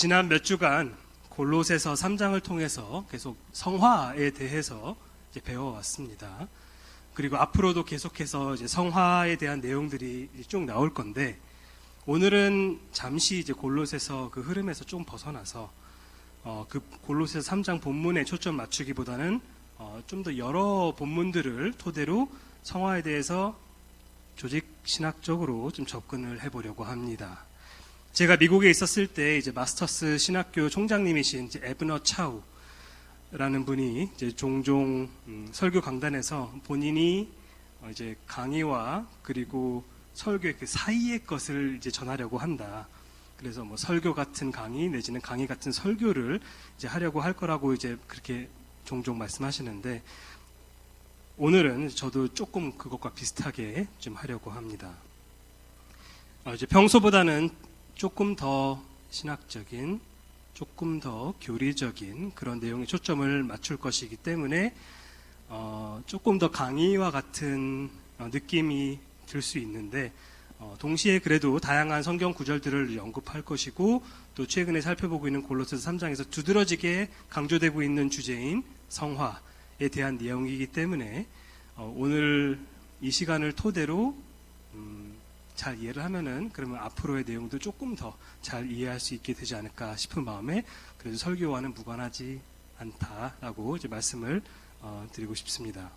지난 몇 주간 골로새서 3장을 통해서 계속 성화에 대해서 이제 배워왔습니다. 그리고 앞으로도 계속해서 이제 성화에 대한 내용들이 쭉 나올 건데, 오늘은 잠시 이제 골로새서 그 흐름에서 좀 벗어나서 그 골로새서 3장 본문에 초점 맞추기보다는 좀 더 여러 본문들을 토대로 성화에 대해서 조직 신학적으로 좀 접근을 해보려고 합니다. 제가 미국에 있었을 때 이제 마스터스 신학교 총장님이신 이제 에브너 차우라는 분이 이제 종종 설교 강단에서 본인이 이제 강의와 그리고 설교의 그 사이의 것을 이제 전하려고 한다. 그래서 뭐 설교 같은 강의 내지는 강의 같은 설교를 이제 하려고 할 거라고 이제 그렇게 종종 말씀하시는데, 오늘은 저도 조금 그것과 비슷하게 좀 하려고 합니다. 이제 평소보다는 조금 더 신학적인, 조금 더 교리적인 그런 내용에 초점을 맞출 것이기 때문에 조금 더 강의와 같은 느낌이 들 수 있는데, 동시에 그래도 다양한 성경 구절들을 언급할 것이고, 또 최근에 살펴보고 있는 골로새서 3장에서 두드러지게 강조되고 있는 주제인 성화에 대한 내용이기 때문에 오늘 이 시간을 토대로 잘 이해를 하면은 그러면 앞으로의 내용도 조금 더 잘 이해할 수 있게 되지 않을까 싶은 마음에, 그래도 설교와는 무관하지 않다라고 이제 말씀을 드리고 싶습니다.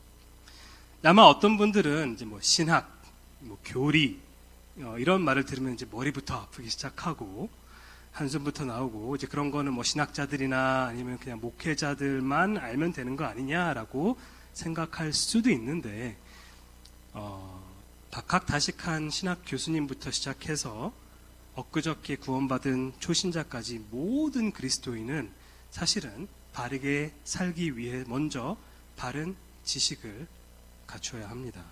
아마 어떤 분들은 이제 뭐 신학, 뭐 교리 이런 말을 들으면 이제 머리부터 아프기 시작하고 한숨부터 나오고, 이제 그런 거는 뭐 신학자들이나 아니면 그냥 목회자들만 알면 되는 거 아니냐라고 생각할 수도 있는데, 박학다식한 신학 교수님부터 시작해서 엊그저께 구원받은 초신자까지 모든 그리스도인은 사실은 바르게 살기 위해 먼저 바른 지식을 갖춰야 합니다.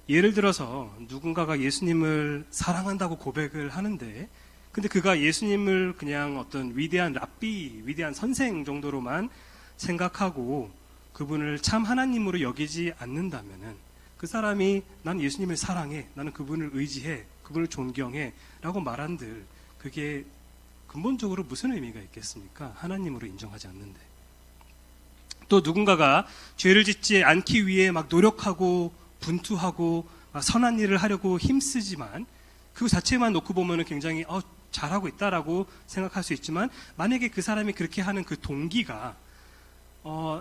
예를 들어서 누군가가 예수님을 사랑한다고 고백을 하는데, 근데 그가 예수님을 그냥 어떤 위대한 랍비, 위대한 선생 정도로만 생각하고 그분을 참 하나님으로 여기지 않는다면은, 그 사람이 난 예수님을 사랑해, 나는 그분을 의지해, 그분을 존경해 라고 말한들 그게 근본적으로 무슨 의미가 있겠습니까? 하나님으로 인정하지 않는데. 또 누군가가 죄를 짓지 않기 위해 막 노력하고 분투하고 선한 일을 하려고 힘쓰지만 그 자체만 놓고 보면은 굉장히 잘하고 있다라고 생각할 수 있지만, 만약에 그 사람이 그렇게 하는 그 동기가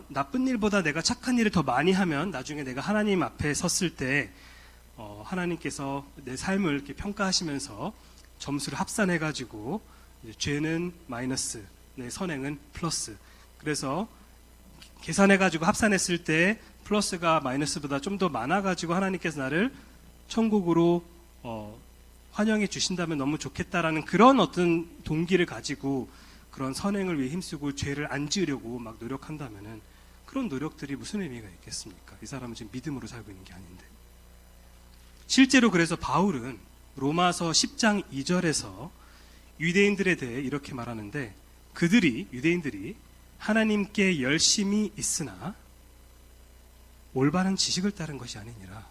나쁜 일보다 내가 착한 일을 더 많이 하면 나중에 내가 하나님 앞에 섰을 때 하나님께서 내 삶을 이렇게 평가하시면서 점수를 합산해가지고 죄는 마이너스, 내 선행은 플러스, 그래서 계산해가지고 합산했을 때 플러스가 마이너스보다 좀 더 많아가지고 하나님께서 나를 천국으로 환영해 주신다면 너무 좋겠다라는 그런 어떤 동기를 가지고 그런 선행을 위해 힘쓰고 죄를 안 지으려고 막 노력한다면은, 그런 노력들이 무슨 의미가 있겠습니까? 이 사람은 지금 믿음으로 살고 있는 게 아닌데. 실제로 그래서 바울은 로마서 10장 2절에서 유대인들에 대해 이렇게 말하는데, 유대인들이 하나님께 열심히 있으나 올바른 지식을 따른 것이 아니니라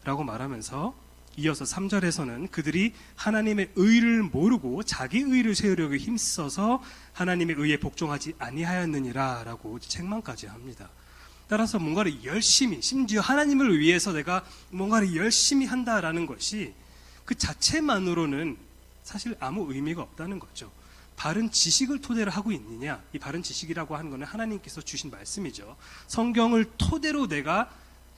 라고 말하면서, 이어서 3절에서는 그들이 하나님의 의를 모르고 자기 의를 세우려고 힘써서 하나님의 의에 복종하지 아니하였느니라 라고 책망까지 합니다. 따라서 뭔가를 열심히, 심지어 하나님을 위해서 내가 뭔가를 열심히 한다라는 것이 그 자체만으로는 사실 아무 의미가 없다는 거죠. 바른 지식을 토대로 하고 있느냐, 이 바른 지식이라고 하는 것은 하나님께서 주신 말씀이죠. 성경을 토대로 내가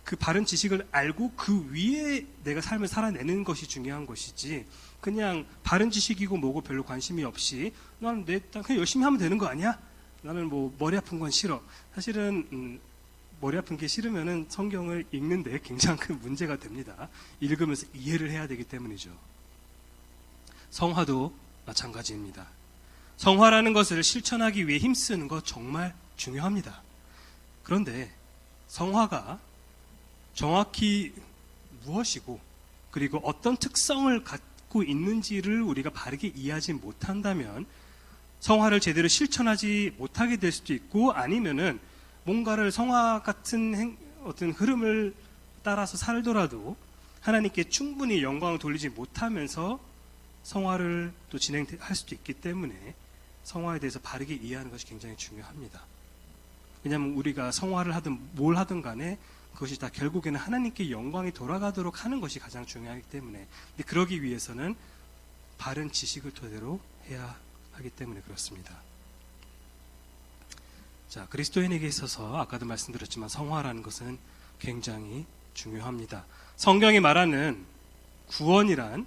그 바른 지식을 알고 그 위에 내가 삶을 살아내는 것이 중요한 것이지, 그냥 바른 지식이고 뭐고 별로 관심이 없이 나는 그냥 열심히 하면 되는 거 아니야? 나는 뭐 머리 아픈 건 싫어. 사실은 머리 아픈 게 싫으면은 성경을 읽는데 굉장히 큰 문제가 됩니다. 읽으면서 이해를 해야 되기 때문이죠. 성화도 마찬가지입니다. 성화라는 것을 실천하기 위해 힘쓰는 것 정말 중요합니다. 그런데 성화가 정확히 무엇이고 그리고 어떤 특성을 갖고 있는지를 우리가 바르게 이해하지 못한다면 성화를 제대로 실천하지 못하게 될 수도 있고, 아니면은 뭔가를 성화 같은 어떤 흐름을 따라서 살더라도 하나님께 충분히 영광을 돌리지 못하면서 성화를 또 진행할 수도 있기 때문에 성화에 대해서 바르게 이해하는 것이 굉장히 중요합니다. 왜냐하면 우리가 성화를 하든 뭘 하든 간에 그것이 다 결국에는 하나님께 영광이 돌아가도록 하는 것이 가장 중요하기 때문에, 근데 그러기 위해서는 바른 지식을 토대로 해야 하기 때문에 그렇습니다. 자, 그리스도인에게 있어서 아까도 말씀드렸지만 성화라는 것은 굉장히 중요합니다. 성경이 말하는 구원이란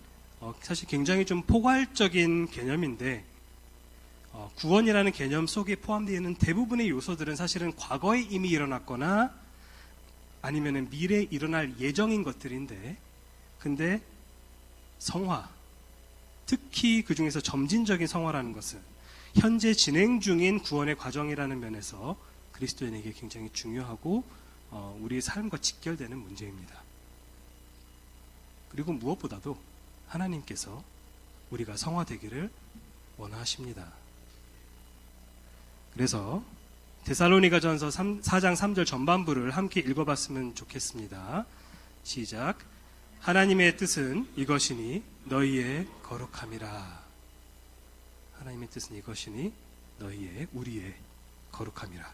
사실 굉장히 좀 포괄적인 개념인데, 구원이라는 개념 속에 포함되어 있는 대부분의 요소들은 사실은 과거에 이미 일어났거나 아니면 미래에 일어날 예정인 것들인데, 근데 성화, 특히 그 중에서 점진적인 성화라는 것은 현재 진행 중인 구원의 과정이라는 면에서 그리스도인에게 굉장히 중요하고 우리의 삶과 직결되는 문제입니다. 그리고 무엇보다도 하나님께서 우리가 성화되기를 원하십니다. 그래서 데살로니가전서 4장 3절 전반부를 함께 읽어봤으면 좋겠습니다. 시작. 하나님의 뜻은 이것이니 너희의 거룩함이라. 하나님의 뜻은 이것이니 너희의, 우리의 거룩함이라.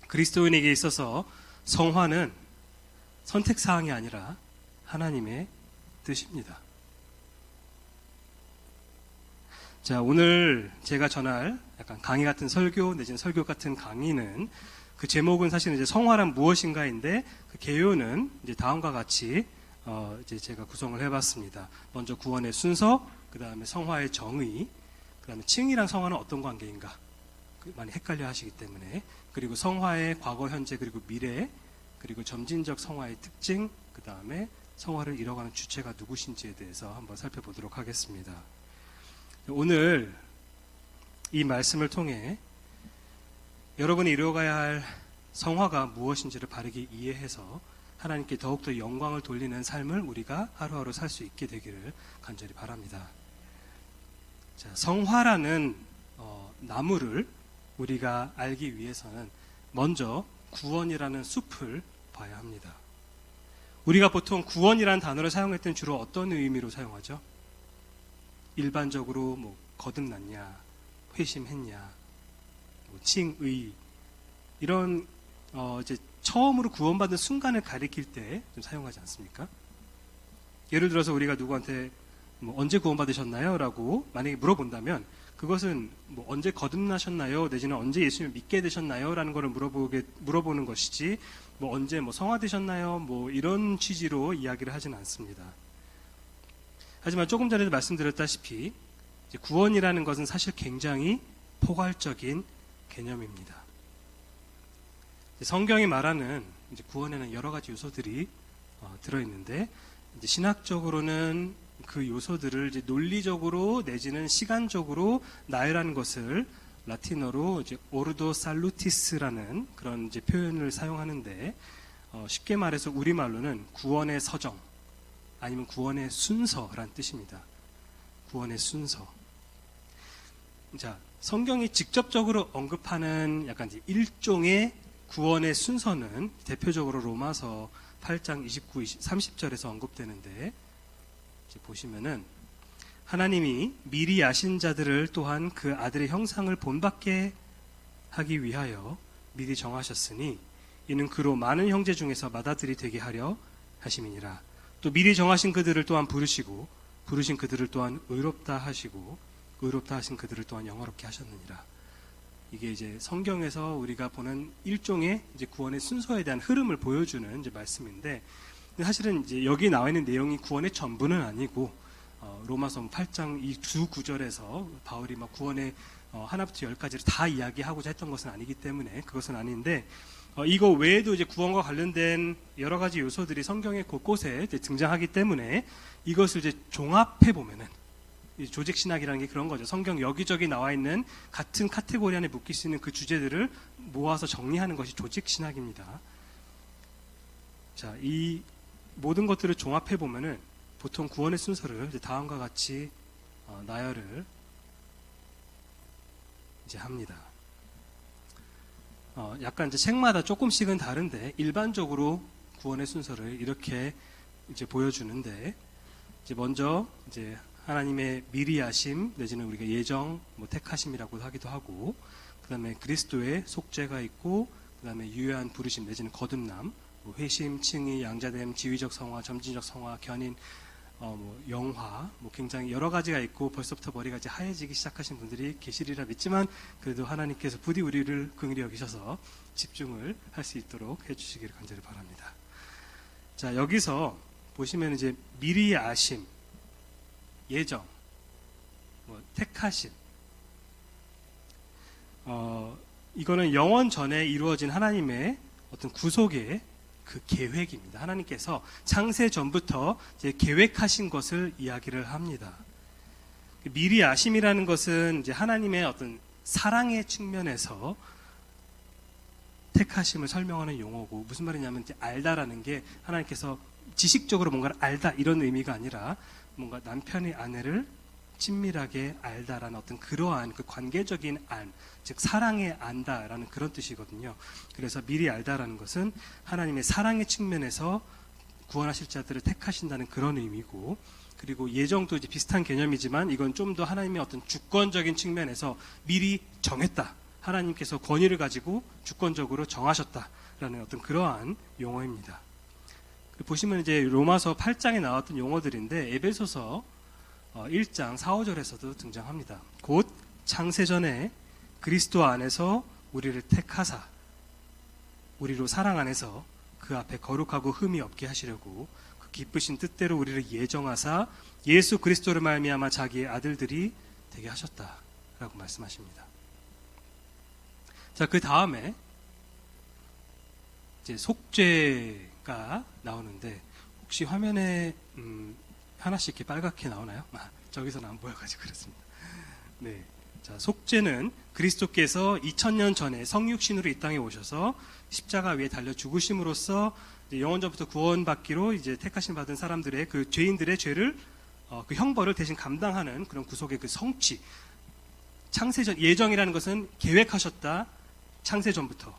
그리스도인에게 있어서 성화는 선택사항이 아니라 하나님의 뜻입니다. 자, 오늘 제가 전할 약간 강의 같은 설교 내지는 설교 같은 강의는, 그 제목은 사실은 이제 성화란 무엇인가인데, 그 개요는 이제 다음과 같이 이제 제가 구성을 해봤습니다. 먼저 구원의 순서, 그 다음에 성화의 정의, 그 다음에 칭이랑 성화는 어떤 관계인가 많이 헷갈려 하시기 때문에, 그리고 성화의 과거, 현재, 그리고 미래, 그리고 점진적 성화의 특징, 그 다음에 성화를 이뤄가는 주체가 누구신지에 대해서 한번 살펴보도록 하겠습니다. 오늘 이 말씀을 통해 여러분이 이루어가야 할 성화가 무엇인지를 바르게 이해해서 하나님께 더욱더 영광을 돌리는 삶을 우리가 하루하루 살 수 있게 되기를 간절히 바랍니다. 자, 성화라는 나무를 우리가 알기 위해서는 먼저 구원이라는 숲을 봐야 합니다. 우리가 보통 구원이라는 단어를 사용할 때는 주로 어떤 의미로 사용하죠? 일반적으로 뭐 거듭났냐, 회심했냐, 뭐 칭의, 이런 이제 처음으로 구원받은 순간을 가리킬 때 좀 사용하지 않습니까? 예를 들어서 우리가 누구한테 뭐 언제 구원받으셨나요? 라고 만약에 물어본다면, 그것은 뭐 언제 거듭나셨나요? 내지는 언제 예수님을 믿게 되셨나요? 라는 것을 물어보는 것이지, 뭐 언제 뭐 성화되셨나요? 뭐 이런 취지로 이야기를 하지는 않습니다. 하지만 조금 전에도 말씀드렸다시피 이제 구원이라는 것은 사실 굉장히 포괄적인 개념입니다. 성경이 말하는 이제 구원에는 여러 가지 요소들이 들어있는데, 이제 신학적으로는 그 요소들을 이제 논리적으로 내지는 시간적으로 나열하는 것을 라틴어로 이제 오르도 살루티스라는 그런 이제 표현을 사용하는데, 쉽게 말해서 우리말로는 구원의 서정, 아니면 구원의 순서란 뜻입니다. 구원의 순서. 자, 성경이 직접적으로 언급하는 약간 이제 일종의 구원의 순서는 대표적으로 로마서 8장 29, 30절에서 언급되는데, 이제 보시면은 하나님이 미리 아신 자들을 또한 그 아들의 형상을 본받게 하기 위하여 미리 정하셨으니 이는 그로 많은 형제 중에서 맏아들이 되게 하려 하심이니라. 또 미리 정하신 그들을 또한 부르시고 부르신 그들을 또한 의롭다 하시고 의롭다 하신 그들을 또한 영화롭게 하셨느니라. 이게 이제 성경에서 우리가 보는 일종의 이제 구원의 순서에 대한 흐름을 보여주는 이제 말씀인데, 사실은 이제 여기 나와 있는 내용이 구원의 전부는 아니고, 로마서 8장 이 두 구절에서 바울이 막 구원의 하나부터 열까지를 다 이야기하고자 했던 것은 아니기 때문에 그것은 아닌데, 이거 외에도 이제 구원과 관련된 여러 가지 요소들이 성경의 곳곳에 이제 등장하기 때문에 이것을 이제 종합해 보면은, 조직 신학이라는 게 그런 거죠. 성경 여기저기 나와 있는 같은 카테고리 안에 묶일 수 있는 그 주제들을 모아서 정리하는 것이 조직 신학입니다. 자, 이 모든 것들을 종합해 보면은 보통 구원의 순서를 이제 다음과 같이 나열을 이제 합니다. 약간 이제 책마다 조금씩은 다른데 일반적으로 구원의 순서를 이렇게 이제 보여주는데, 이제 먼저 이제 하나님의 미리 아심 내지는 우리가 예정, 택하심이라고 하기도 하고, 그 다음에 그리스도의 속죄가 있고, 그 다음에 유효한 부르심 내지는 거듭남, 회심, 칭의, 양자됨, 지위적 성화, 점진적 성화, 견인, 영화, 굉장히 여러 가지가 있고 벌써부터 머리가 이제 하얘지기 시작하신 분들이 계시리라 믿지만, 그래도 하나님께서 부디 우리를 긍휼히 여기셔서 집중을 할 수 있도록 해주시기를 간절히 바랍니다. 자, 여기서 보시면 이제 미리 아심, 예정, 택하심, 이거는 영원 전에 이루어진 하나님의 어떤 구속의 그 계획입니다. 하나님께서 창세 전부터 이제 계획하신 것을 이야기를 합니다. 미리 아심이라는 것은 이제 하나님의 어떤 사랑의 측면에서 택하심을 설명하는 용어고, 무슨 말이냐면 이제 알다라는 게 하나님께서 지식적으로 뭔가를 알다 이런 의미가 아니라 뭔가 남편이 아내를 친밀하게 알다라는 어떤 그러한 그 관계적인 안, 즉 사랑에 안다라는 그런 뜻이거든요. 그래서 미리 알다라는 것은 하나님의 사랑의 측면에서 구원하실 자들을 택하신다는 그런 의미고, 그리고 예정도 이제 비슷한 개념이지만 이건 좀 더 하나님의 어떤 주권적인 측면에서 미리 정했다. 하나님께서 권위를 가지고 주권적으로 정하셨다라는 어떤 그러한 용어입니다. 보시면 이제 로마서 8장에 나왔던 용어들인데 에베소서 1장 4, 5절에서도 등장합니다. 곧 창세전에 그리스도 안에서 우리를 택하사 우리로 사랑 안에서 그 앞에 거룩하고 흠이 없게 하시려고 그 기쁘신 뜻대로 우리를 예정하사 예수 그리스도를 말미암아 자기의 아들들이 되게 하셨다라고 말씀하십니다. 자, 그 다음에 이제 속죄가 나오는데, 혹시 화면에 하나씩 이렇게 빨갛게 나오나요? 저기서는 안 보여가지고 그렇습니다. 네. 자, 속죄는 그리스도께서 2000년 전에 성육신으로 이 땅에 오셔서 십자가 위에 달려 죽으심으로써 영원전부터 구원받기로 이제 택하심 받은 사람들의 그 죄인들의 죄를 그 형벌을 대신 감당하는 그런 구속의 그 성취. 창세전 예정이라는 것은 계획하셨다. 창세전부터.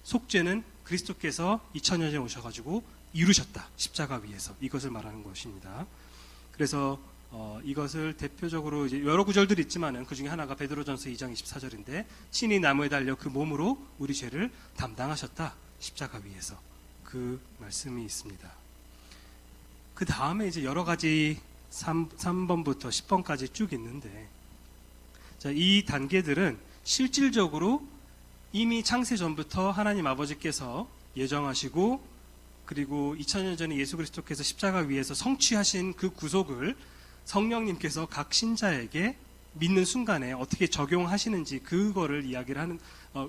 속죄는 그리스도께서 2000년 전에 오셔가지고 이루셨다. 십자가 위에서. 이것을 말하는 것입니다. 그래서 이것을 대표적으로 이제 여러 구절들이 있지만은 그 중에 하나가 베드로전서 2장 24절인데, 신이 나무에 달려 그 몸으로 우리 죄를 담당하셨다. 십자가 위에서. 그 말씀이 있습니다. 그 다음에 이제 여러 가지 3번부터 10번까지 쭉 있는데, 자, 이 단계들은 실질적으로 이미 창세 전부터 하나님 아버지께서 예정하시고, 그리고 2000년 전에 예수 그리스도께서 십자가 위에서 성취하신 그 구속을 성령님께서 각 신자에게 믿는 순간에 어떻게 적용하시는지 그거를 이야기를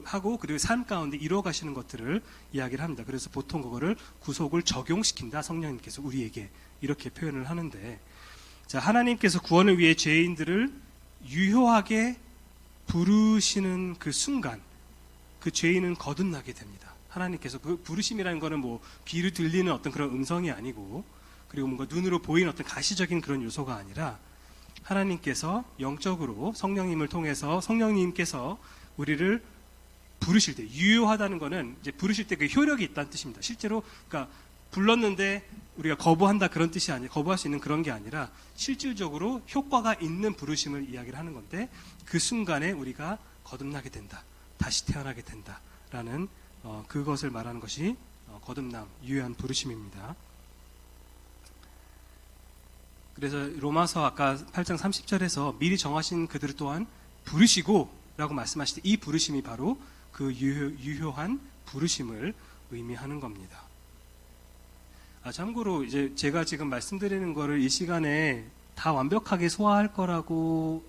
하고, 그리고 삶 가운데 이루어가시는 것들을 이야기를 합니다. 그래서 보통 그거를 구속을 적용시킨다. 성령님께서 우리에게 이렇게 표현을 하는데, 자, 하나님께서 구원을 위해 죄인들을 유효하게 부르시는 그 순간, 그 죄인은 거듭나게 됩니다. 하나님께서 그 부르심이라는 거는 귀로 들리는 어떤 그런 음성이 아니고, 그리고 뭔가 눈으로 보이는 어떤 가시적인 그런 요소가 아니라 하나님께서 영적으로 성령님을 통해서 성령님께서 우리를 부르실 때, 유효하다는 거는 이제 부르실 때 그 효력이 있다는 뜻입니다. 실제로 그러니까 불렀는데 우리가 거부한다 그런 뜻이 아니라, 거부할 수 있는 그런 게 아니라 실질적으로 효과가 있는 부르심을 이야기를 하는 건데, 그 순간에 우리가 거듭나게 된다. 다시 태어나게 된다라는 그것을 말하는 것이 거듭남, 유효한 부르심입니다. 그래서 로마서 아까 8장 30절에서 미리 정하신 그들을 또한 부르시고 라고 말씀하실 때, 이 부르심이 바로 그 유효한 부르심을 의미하는 겁니다. 참고로 이제 제가 지금 말씀드리는 거를 이 시간에 다 완벽하게 소화할 거라고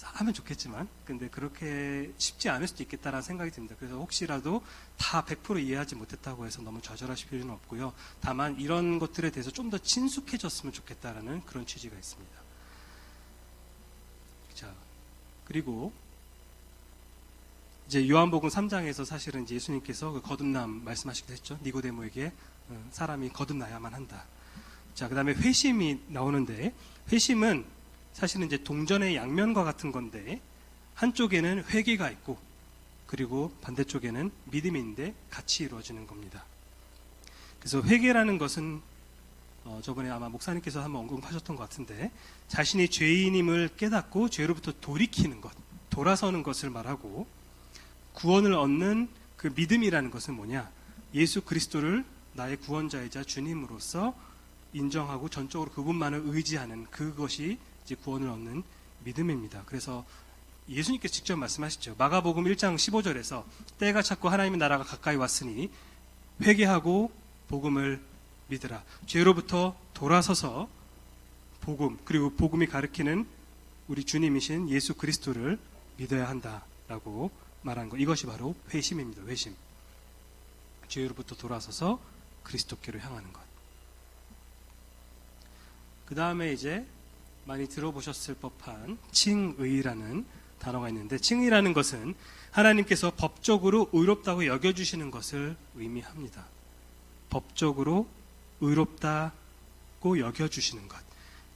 하면 좋겠지만, 근데 그렇게 쉽지 않을 수도 있겠다라는 생각이 듭니다. 그래서 혹시라도 다 100% 이해하지 못했다고 해서 너무 좌절하실 필요는 없고요. 다만 이런 것들에 대해서 좀 더 친숙해졌으면 좋겠다라는 그런 취지가 있습니다. 자, 그리고 이제 요한복음 3장에서 사실은 이제 예수님께서 그 거듭남 말씀하시기도 했죠. 니고데모에게 사람이 거듭나야만 한다. 자, 그 다음에 회심이 나오는데, 회심은 사실은 이제 동전의 양면과 같은 건데, 한쪽에는 회개가 있고, 그리고 반대쪽에는 믿음이 있는데 같이 이루어지는 겁니다. 그래서 회개라는 것은 저번에 아마 목사님께서 한번 언급하셨던 것 같은데, 자신이 죄인임을 깨닫고 죄로부터 돌이키는 것, 돌아서는 것을 말하고, 구원을 얻는 그 믿음이라는 것은 뭐냐? 예수 그리스도를 나의 구원자이자 주님으로서 인정하고 전적으로 그분만을 의지하는 그것이 이제 구원을 얻는 믿음입니다. 그래서 예수님께서 직접 말씀하시죠. 마가복음 1장 15절에서 때가 찼고 하나님의 나라가 가까이 왔으니 회개하고 복음을 믿으라. 죄로부터 돌아서서 복음, 그리고 복음이 가리키는 우리 주님이신 예수 그리스도를 믿어야 한다라고 말한 것. 이것이 바로 회심입니다. 회심. 죄로부터 돌아서서 그리스도께로 향하는 것. 그 다음에 이제 많이 들어보셨을 법한 칭의라는 단어가 있는데, 칭의라는 것은 하나님께서 법적으로 의롭다고 여겨주시는 것을 의미합니다. 법적으로 의롭다고 여겨주시는 것.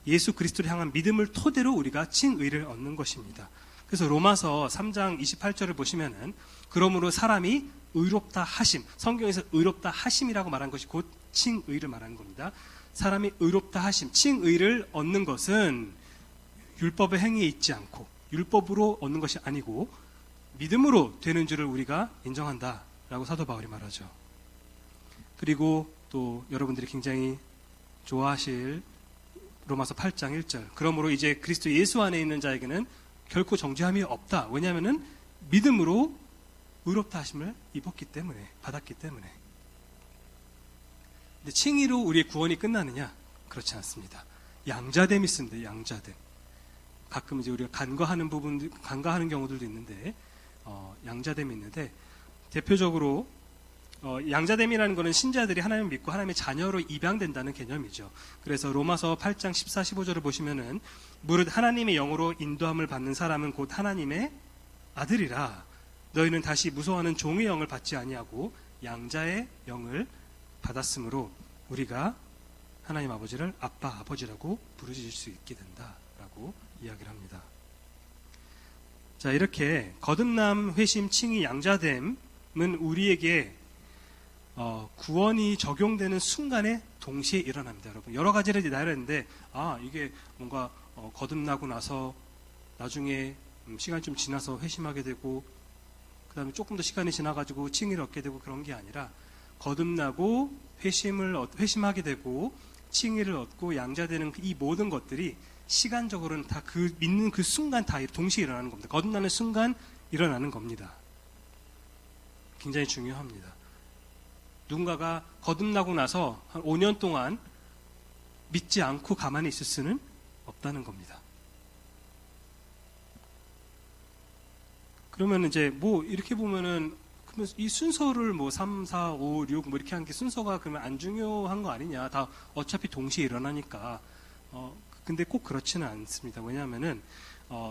예수 그리스도를 향한 믿음을 토대로 우리가 칭의를 얻는 것입니다. 그래서 로마서 3장 28절을 보시면은, 그러므로 사람이 의롭다 하심, 성경에서 의롭다 하심이라고 말한 것이 곧 칭의를 말하는 겁니다. 사람이 의롭다 하심, 칭의를 얻는 것은 율법의 행위에 있지 않고 율법으로 얻는 것이 아니고 믿음으로 되는 줄을 우리가 인정한다라고 사도 바울이 말하죠. 그리고 또 여러분들이 굉장히 좋아하실 로마서 8장 1절, 그러므로 이제 그리스도 예수 안에 있는 자에게는 결코 정죄함이 없다. 왜냐하면 믿음으로 의롭다 하심을 입었기 때문에, 받았기 때문에. 근데 칭의로 우리의 구원이 끝나느냐? 그렇지 않습니다. 양자됨이 있습니다. 양자됨. 가끔 이제 우리가 간과하는 경우들도 있는데, 양자됨이 있는데, 대표적으로 양자됨이라는 것은 신자들이 하나님을 믿고 하나님의 자녀로 입양된다는 개념이죠. 그래서 로마서 8장 14, 15절을 보시면은, 무릇 하나님의 영으로 인도함을 받는 사람은 곧 하나님의 아들이라. 너희는 다시 무서워하는 종의 영을 받지 아니하고 양자의 영을 받았으므로 우리가 하나님 아버지를 아빠, 아버지라고 부르실 수 있게 된다라고 이야기를 합니다. 자, 이렇게 거듭남, 회심, 칭의, 양자됨은 우리에게 구원이 적용되는 순간에 동시에 일어납니다. 여러분, 여러 가지를 나열했는데, 이게 뭔가 거듭나고 나서 나중에 시간이 좀 지나서 회심하게 되고, 그 다음에 조금 더 시간이 지나가지고 칭의를 얻게 되고, 그런 게 아니라 거듭나고 회심하게 되고 칭의를 얻고 양자되는 이 모든 것들이 시간적으로는 다 그 믿는 그 순간 다 동시에 일어나는 겁니다. 거듭나는 순간 일어나는 겁니다. 굉장히 중요합니다. 누군가가 거듭나고 나서 한 5년 동안 믿지 않고 가만히 있을 수는 없다는 겁니다. 그러면 이제 이렇게 보면은 이 순서를 3, 4, 5, 6 이렇게 한 게 순서가 그러면 안 중요한 거 아니냐. 다 어차피 동시에 일어나니까. 근데 꼭 그렇지는 않습니다. 왜냐하면은,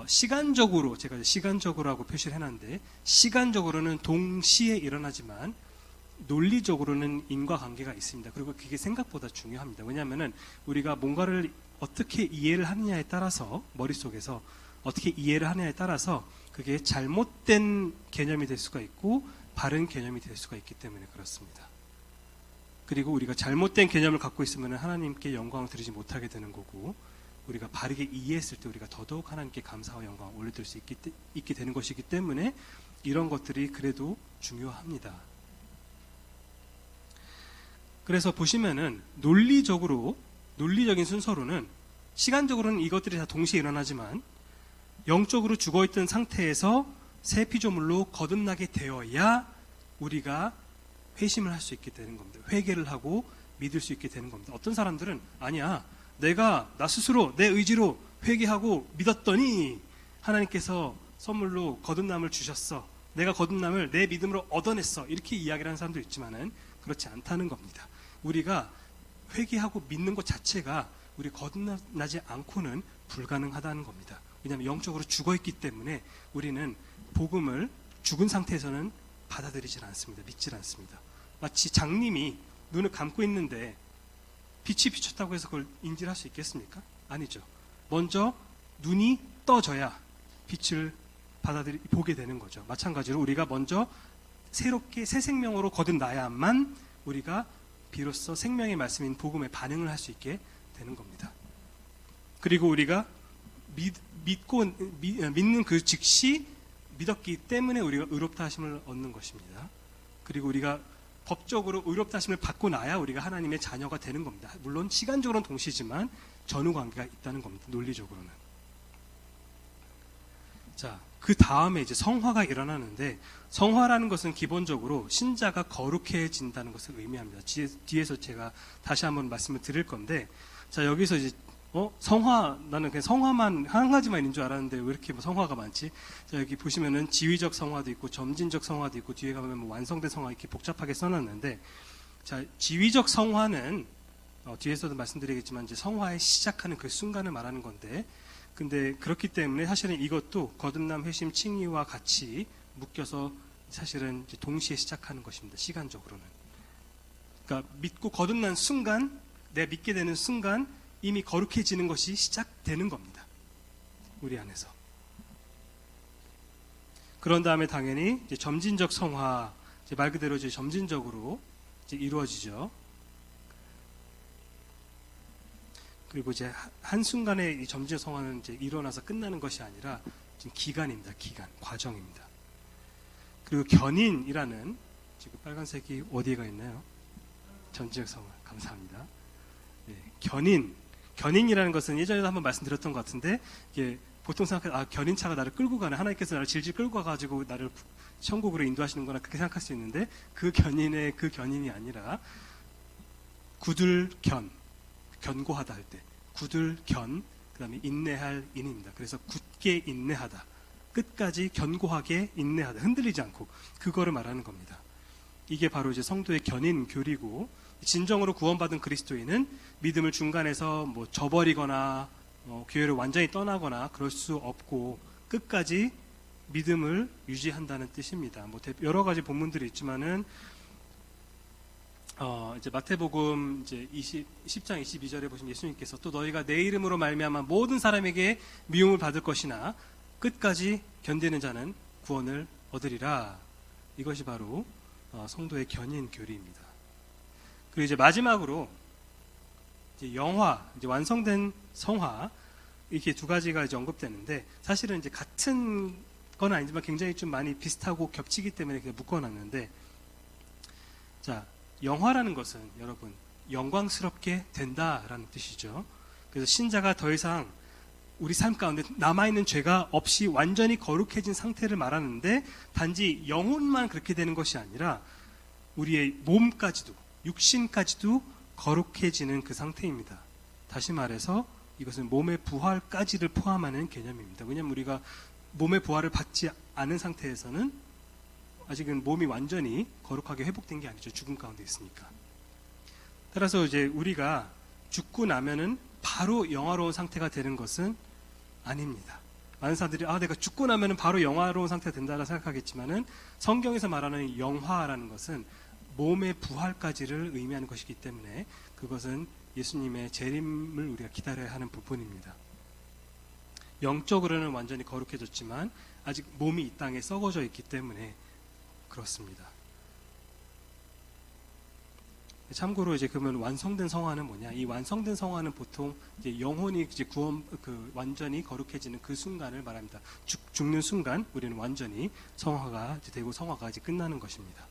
시간적으로, 제가 시간적으로 하고 표시를 해놨는데, 시간적으로는 동시에 일어나지만, 논리적으로는 인과관계가 있습니다. 그리고 그게 생각보다 중요합니다. 왜냐하면은, 우리가 뭔가를 어떻게 이해를 하느냐에 따라서, 머릿속에서 어떻게 이해를 하느냐에 따라서, 그게 잘못된 개념이 될 수가 있고, 바른 개념이 될 수가 있기 때문에 그렇습니다. 그리고 우리가 잘못된 개념을 갖고 있으면 하나님께 영광을 드리지 못하게 되는 거고, 우리가 바르게 이해했을 때 우리가 더더욱 하나님께 감사와 영광을 올려드릴 수 있게 되는 것이기 때문에 이런 것들이 그래도 중요합니다. 그래서 보시면은 논리적인 순서로는 시간적으로는 이것들이 다 동시에 일어나지만 영적으로 죽어있던 상태에서 새 피조물로 거듭나게 되어야 우리가 회심을 할 수 있게 되는 겁니다. 회개를 하고 믿을 수 있게 되는 겁니다. 어떤 사람들은 아니야, 내가 나 스스로 내 의지로 회개하고 믿었더니 하나님께서 선물로 거듭남을 주셨어. 내가 거듭남을 내 믿음으로 얻어냈어. 이렇게 이야기를 하는 사람도 있지만은 그렇지 않다는 겁니다. 우리가 회개하고 믿는 것 자체가 우리 거듭나지 않고는 불가능하다는 겁니다. 왜냐하면 영적으로 죽어있기 때문에 우리는 복음을 죽은 상태에서는 받아들이질 않습니다. 믿질 않습니다. 마치 장님이 눈을 감고 있는데 빛이 비쳤다고 해서 그걸 인지할 수 있겠습니까? 아니죠. 먼저 눈이 떠져야 빛을 보게 되는 거죠. 마찬가지로 우리가 먼저 새롭게 새 생명으로 거듭나야만 우리가 비로소 생명의 말씀인 복음에 반응을 할 수 있게 되는 겁니다. 그리고 우리가 믿는 그 즉시 믿었기 때문에 우리가 의롭다 하심을 얻는 것입니다. 그리고 우리가 법적으로 의롭다 하심을 받고 나야 우리가 하나님의 자녀가 되는 겁니다. 물론 시간적으로는 동시지만 전후 관계가 있다는 겁니다. 논리적으로는. 자, 그 다음에 이제 성화가 일어나는데, 성화라는 것은 기본적으로 신자가 거룩해진다는 것을 의미합니다. 뒤에서 제가 다시 한번 말씀을 드릴 건데, 자, 여기서 이제 성화, 나는 그냥 성화만 한 가지만 있는 줄 알았는데 왜 이렇게 뭐 성화가 많지? 자, 여기 보시면은 지위적 성화도 있고 점진적 성화도 있고 뒤에 가면 뭐 완성된 성화 이렇게 복잡하게 써놨는데, 자, 지위적 성화는 뒤에서도 말씀드리겠지만 이제 성화의 시작하는 그 순간을 말하는 건데, 근데 그렇기 때문에 사실은 이것도 거듭남, 회심, 칭의와 같이 묶여서 사실은 이제 동시에 시작하는 것입니다. 시간적으로는. 그러니까 믿고 거듭난 순간, 내가 믿게 되는 순간 이미 거룩해지는 것이 시작되는 겁니다. 우리 안에서. 그런 다음에 당연히 이제 점진적 성화, 이제 말 그대로 이제 점진적으로 이제 이루어지죠. 그리고 이제 한순간에 이 점진적 성화는 이제 일어나서 끝나는 것이 아니라 지금 기간입니다. 기간, 과정입니다. 그리고 견인이라는, 지금 빨간색이 어디에가 있나요? 점진적 성화. 감사합니다. 네, 견인이라는 것은 예전에도 한번 말씀드렸던 것 같은데, 이게 보통 견인차가 나를 끌고 가는, 하나님께서 나를 질질 끌고 가가지고 나를 천국으로 인도하시는 거나 그렇게 생각할 수 있는데, 그 견인이 아니라 견고하다 할 때, 그 다음에 인내할 인입니다. 그래서 굳게 인내하다, 끝까지 견고하게 인내하다, 흔들리지 않고, 그거를 말하는 겁니다. 이게 바로 이제 성도의 견인 교리고, 진정으로 구원받은 그리스도인은 믿음을 중간에서 뭐 저버리거나 교회를 완전히 떠나거나 그럴 수 없고 끝까지 믿음을 유지한다는 뜻입니다. 뭐 여러 가지 본문들이 있지만은 이제 마태복음 이제 10장 22절에 보시면 예수님께서 또 너희가 내 이름으로 말미암아 모든 사람에게 미움을 받을 것이나 끝까지 견디는 자는 구원을 얻으리라. 이것이 바로 성도의 견인 교리입니다. 그리고 이제 마지막으로 이제 영화, 이제 완성된 성화, 이렇게 두 가지가 이제 언급되는데, 사실은 이제 같은 건 아니지만 굉장히 좀 많이 비슷하고 겹치기 때문에 그냥 묶어놨는데, 자, 영화라는 것은 여러분 영광스럽게 된다라는 뜻이죠. 그래서 신자가 더 이상 우리 삶 가운데 남아있는 죄가 없이 완전히 거룩해진 상태를 말하는데, 단지 영혼만 그렇게 되는 것이 아니라 우리의 몸까지도, 육신까지도 거룩해지는 그 상태입니다. 다시 말해서 이것은 몸의 부활까지를 포함하는 개념입니다. 왜냐하면 우리가 몸의 부활을 받지 않은 상태에서는 아직은 몸이 완전히 거룩하게 회복된 게 아니죠. 죽음 가운데 있으니까. 따라서 이제 우리가 죽고 나면은 바로 영화로운 상태가 되는 것은 아닙니다. 많은 사람들이 내가 죽고 나면은 바로 영화로운 상태가 된다고 생각하겠지만은, 성경에서 말하는 영화라는 것은 몸의 부활까지를 의미하는 것이기 때문에 그것은 예수님의 재림을 우리가 기다려야 하는 부분입니다. 영적으로는 완전히 거룩해졌지만 아직 몸이 이 땅에 썩어져 있기 때문에 그렇습니다. 참고로 이제 그러면 완성된 성화는 뭐냐? 이 완성된 성화는 보통 이제 영혼이 이제 완전히 거룩해지는 그 순간을 말합니다. 죽는 순간 우리는 완전히 성화가 이제 되고 성화가 이제 끝나는 것입니다.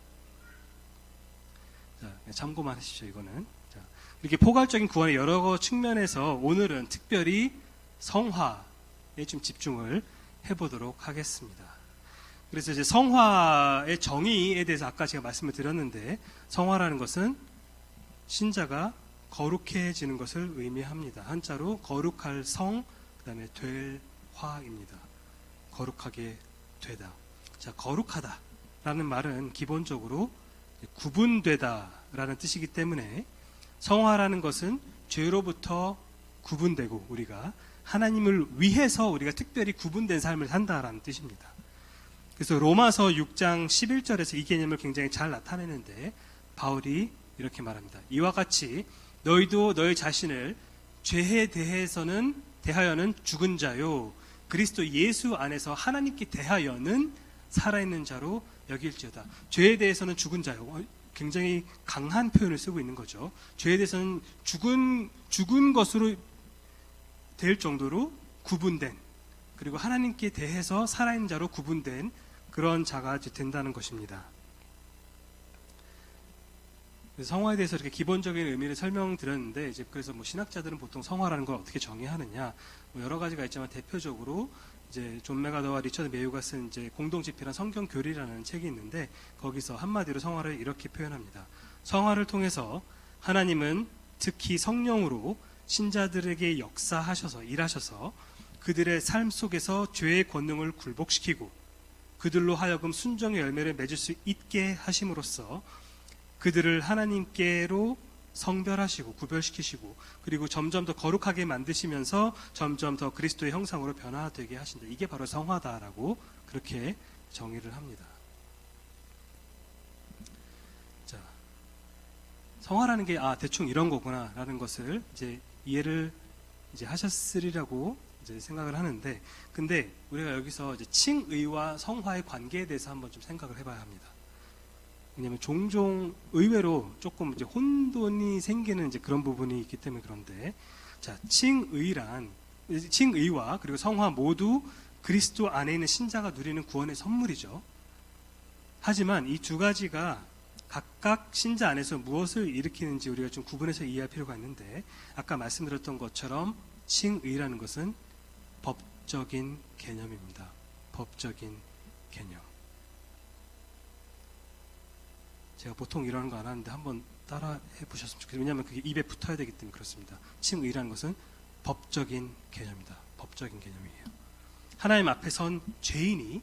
자, 참고만 하십시오. 이거는. 자, 이렇게 포괄적인 구원의 여러 측면에서 오늘은 특별히 성화에 좀 집중을 해보도록 하겠습니다. 그래서 이제 성화의 정의에 대해서 아까 제가 말씀을 드렸는데, 성화라는 것은 신자가 거룩해지는 것을 의미합니다. 한자로 거룩할 성, 그 다음에 될 화입니다. 거룩하게 되다. 자, 거룩하다라는 말은 기본적으로 구분되다라는 뜻이기 때문에, 성화라는 것은 죄로부터 구분되고 우리가 하나님을 위해서 우리가 특별히 구분된 삶을 산다라는 뜻입니다. 그래서 로마서 6장 11절에서 이 개념을 굉장히 잘 나타내는데, 바울이 이렇게 말합니다. 이와 같이 너희도 너희 자신을 죄에 대하여는 죽은 자요, 그리스도 예수 안에서 하나님께 대하여는 살아있는 자로 여길지어다. 죄에 대해서는 죽은 자요. 굉장히 강한 표현을 쓰고 있는 거죠. 죄에 대해서는 죽은 것으로 될 정도로 구분된, 그리고 하나님께 대해서 살아있는 자로 구분된 그런 자가 된다는 것입니다. 성화에 대해서 이렇게 기본적인 의미를 설명드렸는데, 이제 그래서 신학자들은 보통 성화라는 걸 어떻게 정의하느냐, 여러 가지가 있지만 대표적으로 이제 존 메가더와 리처드 메이오가 쓴 이제 공동집필한 성경교리라는 책이 있는데, 거기서 한마디로 성화를 이렇게 표현합니다. 성화를 통해서 하나님은 특히 성령으로 신자들에게 역사하셔서 일하셔서 그들의 삶 속에서 죄의 권능을 굴복시키고 그들로 하여금 순종의 열매를 맺을 수 있게 하심으로써 그들을 하나님께로 성별하시고 구별시키시고, 그리고 점점 더 거룩하게 만드시면서 점점 더 그리스도의 형상으로 변화되게 하신다. 이게 바로 성화다라고 그렇게 정의를 합니다. 자, 성화라는 게 대충 이런 거구나라는 것을 이제 이해를 이제 하셨으리라고 이제 생각을 하는데, 근데 우리가 여기서 이제 칭의와 성화의 관계에 대해서 한번 좀 생각을 해봐야 합니다. 왜냐하면 종종 의외로 조금 이제 혼돈이 생기는 이제 그런 부분이 있기 때문에 그런데, 자, 칭의와 그리고 성화 모두 그리스도 안에 있는 신자가 누리는 구원의 선물이죠. 하지만 이 두 가지가 각각 신자 안에서 무엇을 일으키는지 우리가 좀 구분해서 이해할 필요가 있는데, 아까 말씀드렸던 것처럼 칭의라는 것은 법적인 개념입니다. 법적인 개념. 제가 보통 이러는 거 안 하는데 한번 따라 해보셨으면 좋겠어요. 왜냐하면 그게 입에 붙어야 되기 때문에 그렇습니다. 칭의라는 것은 법적인 개념이다. 법적인 개념이에요. 하나님 앞에 선 죄인이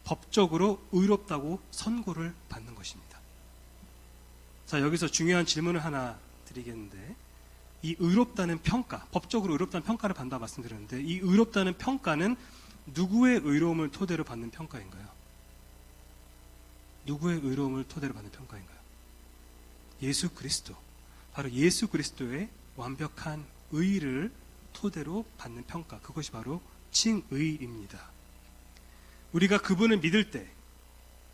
법적으로 의롭다고 선고를 받는 것입니다. 자, 여기서 중요한 질문을 하나 드리겠는데, 이 의롭다는 평가, 법적으로 의롭다는 평가를 받는다 말씀드렸는데, 이 의롭다는 평가는 누구의 의로움을 토대로 받는 평가인가요? 누구의 의로움을 토대로 받는 평가인가요? 예수 그리스도. 바로 예수 그리스도의 완벽한 의를 토대로 받는 평가. 그것이 바로 칭의입니다. 우리가 그분을 믿을 때,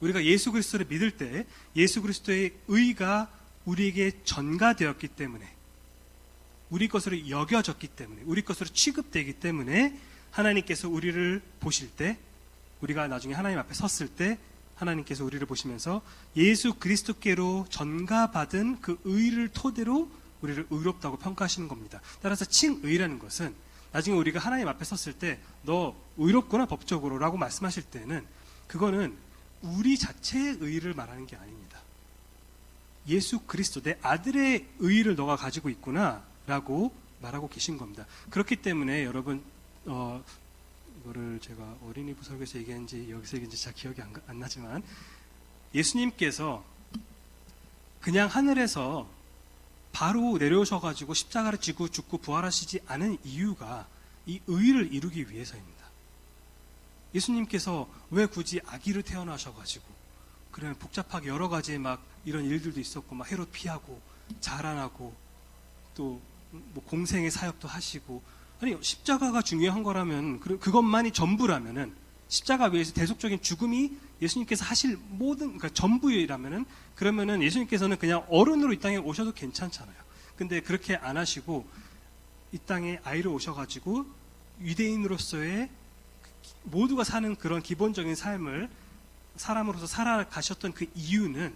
우리가 예수 그리스도를 믿을 때 예수 그리스도의 의가 우리에게 전가되었기 때문에, 우리 것으로 여겨졌기 때문에, 우리 것으로 취급되기 때문에 하나님께서 우리를 보실 때, 우리가 나중에 하나님 앞에 섰을 때 하나님께서 우리를 보시면서 예수 그리스도께로 전가받은 그 의를 토대로 우리를 의롭다고 평가하시는 겁니다. 따라서 칭의라는 것은 나중에 우리가 하나님 앞에 섰을 때 너 의롭구나 법적으로 라고 말씀하실 때는 그거는 우리 자체의 의를 말하는 게 아닙니다. 예수 그리스도, 내 아들의 의를 너가 가지고 있구나 라고 말하고 계신 겁니다. 그렇기 때문에 여러분, 이거를 제가 어린이 부설교에서 얘기했는지 여기서 얘기했는지 잘 기억이 안 나지만, 예수님께서 그냥 하늘에서 바로 내려오셔가지고 십자가를 지고 죽고 부활하시지 않은 이유가 이 의를 이루기 위해서입니다. 예수님께서 왜 굳이 아기로 태어나셔가지고, 그러면 복잡하게 여러 가지 막 이런 일들도 있었고, 막 헤롯 피하고 자라나고 또 뭐 공생의 사역도 하시고, 아니 십자가가 중요한 거라면, 그것만이 전부라면은, 십자가 위에서 대속적인 죽음이 예수님께서 하실 모든, 그러니까 전부라면은, 그러면은 예수님께서는 그냥 어른으로 이 땅에 오셔도 괜찮잖아요. 근데 그렇게 안 하시고 이 땅에 아이로 오셔가지고 유대인으로서의 모두가 사는 그런 기본적인 삶을 사람으로서 살아가셨던 그 이유는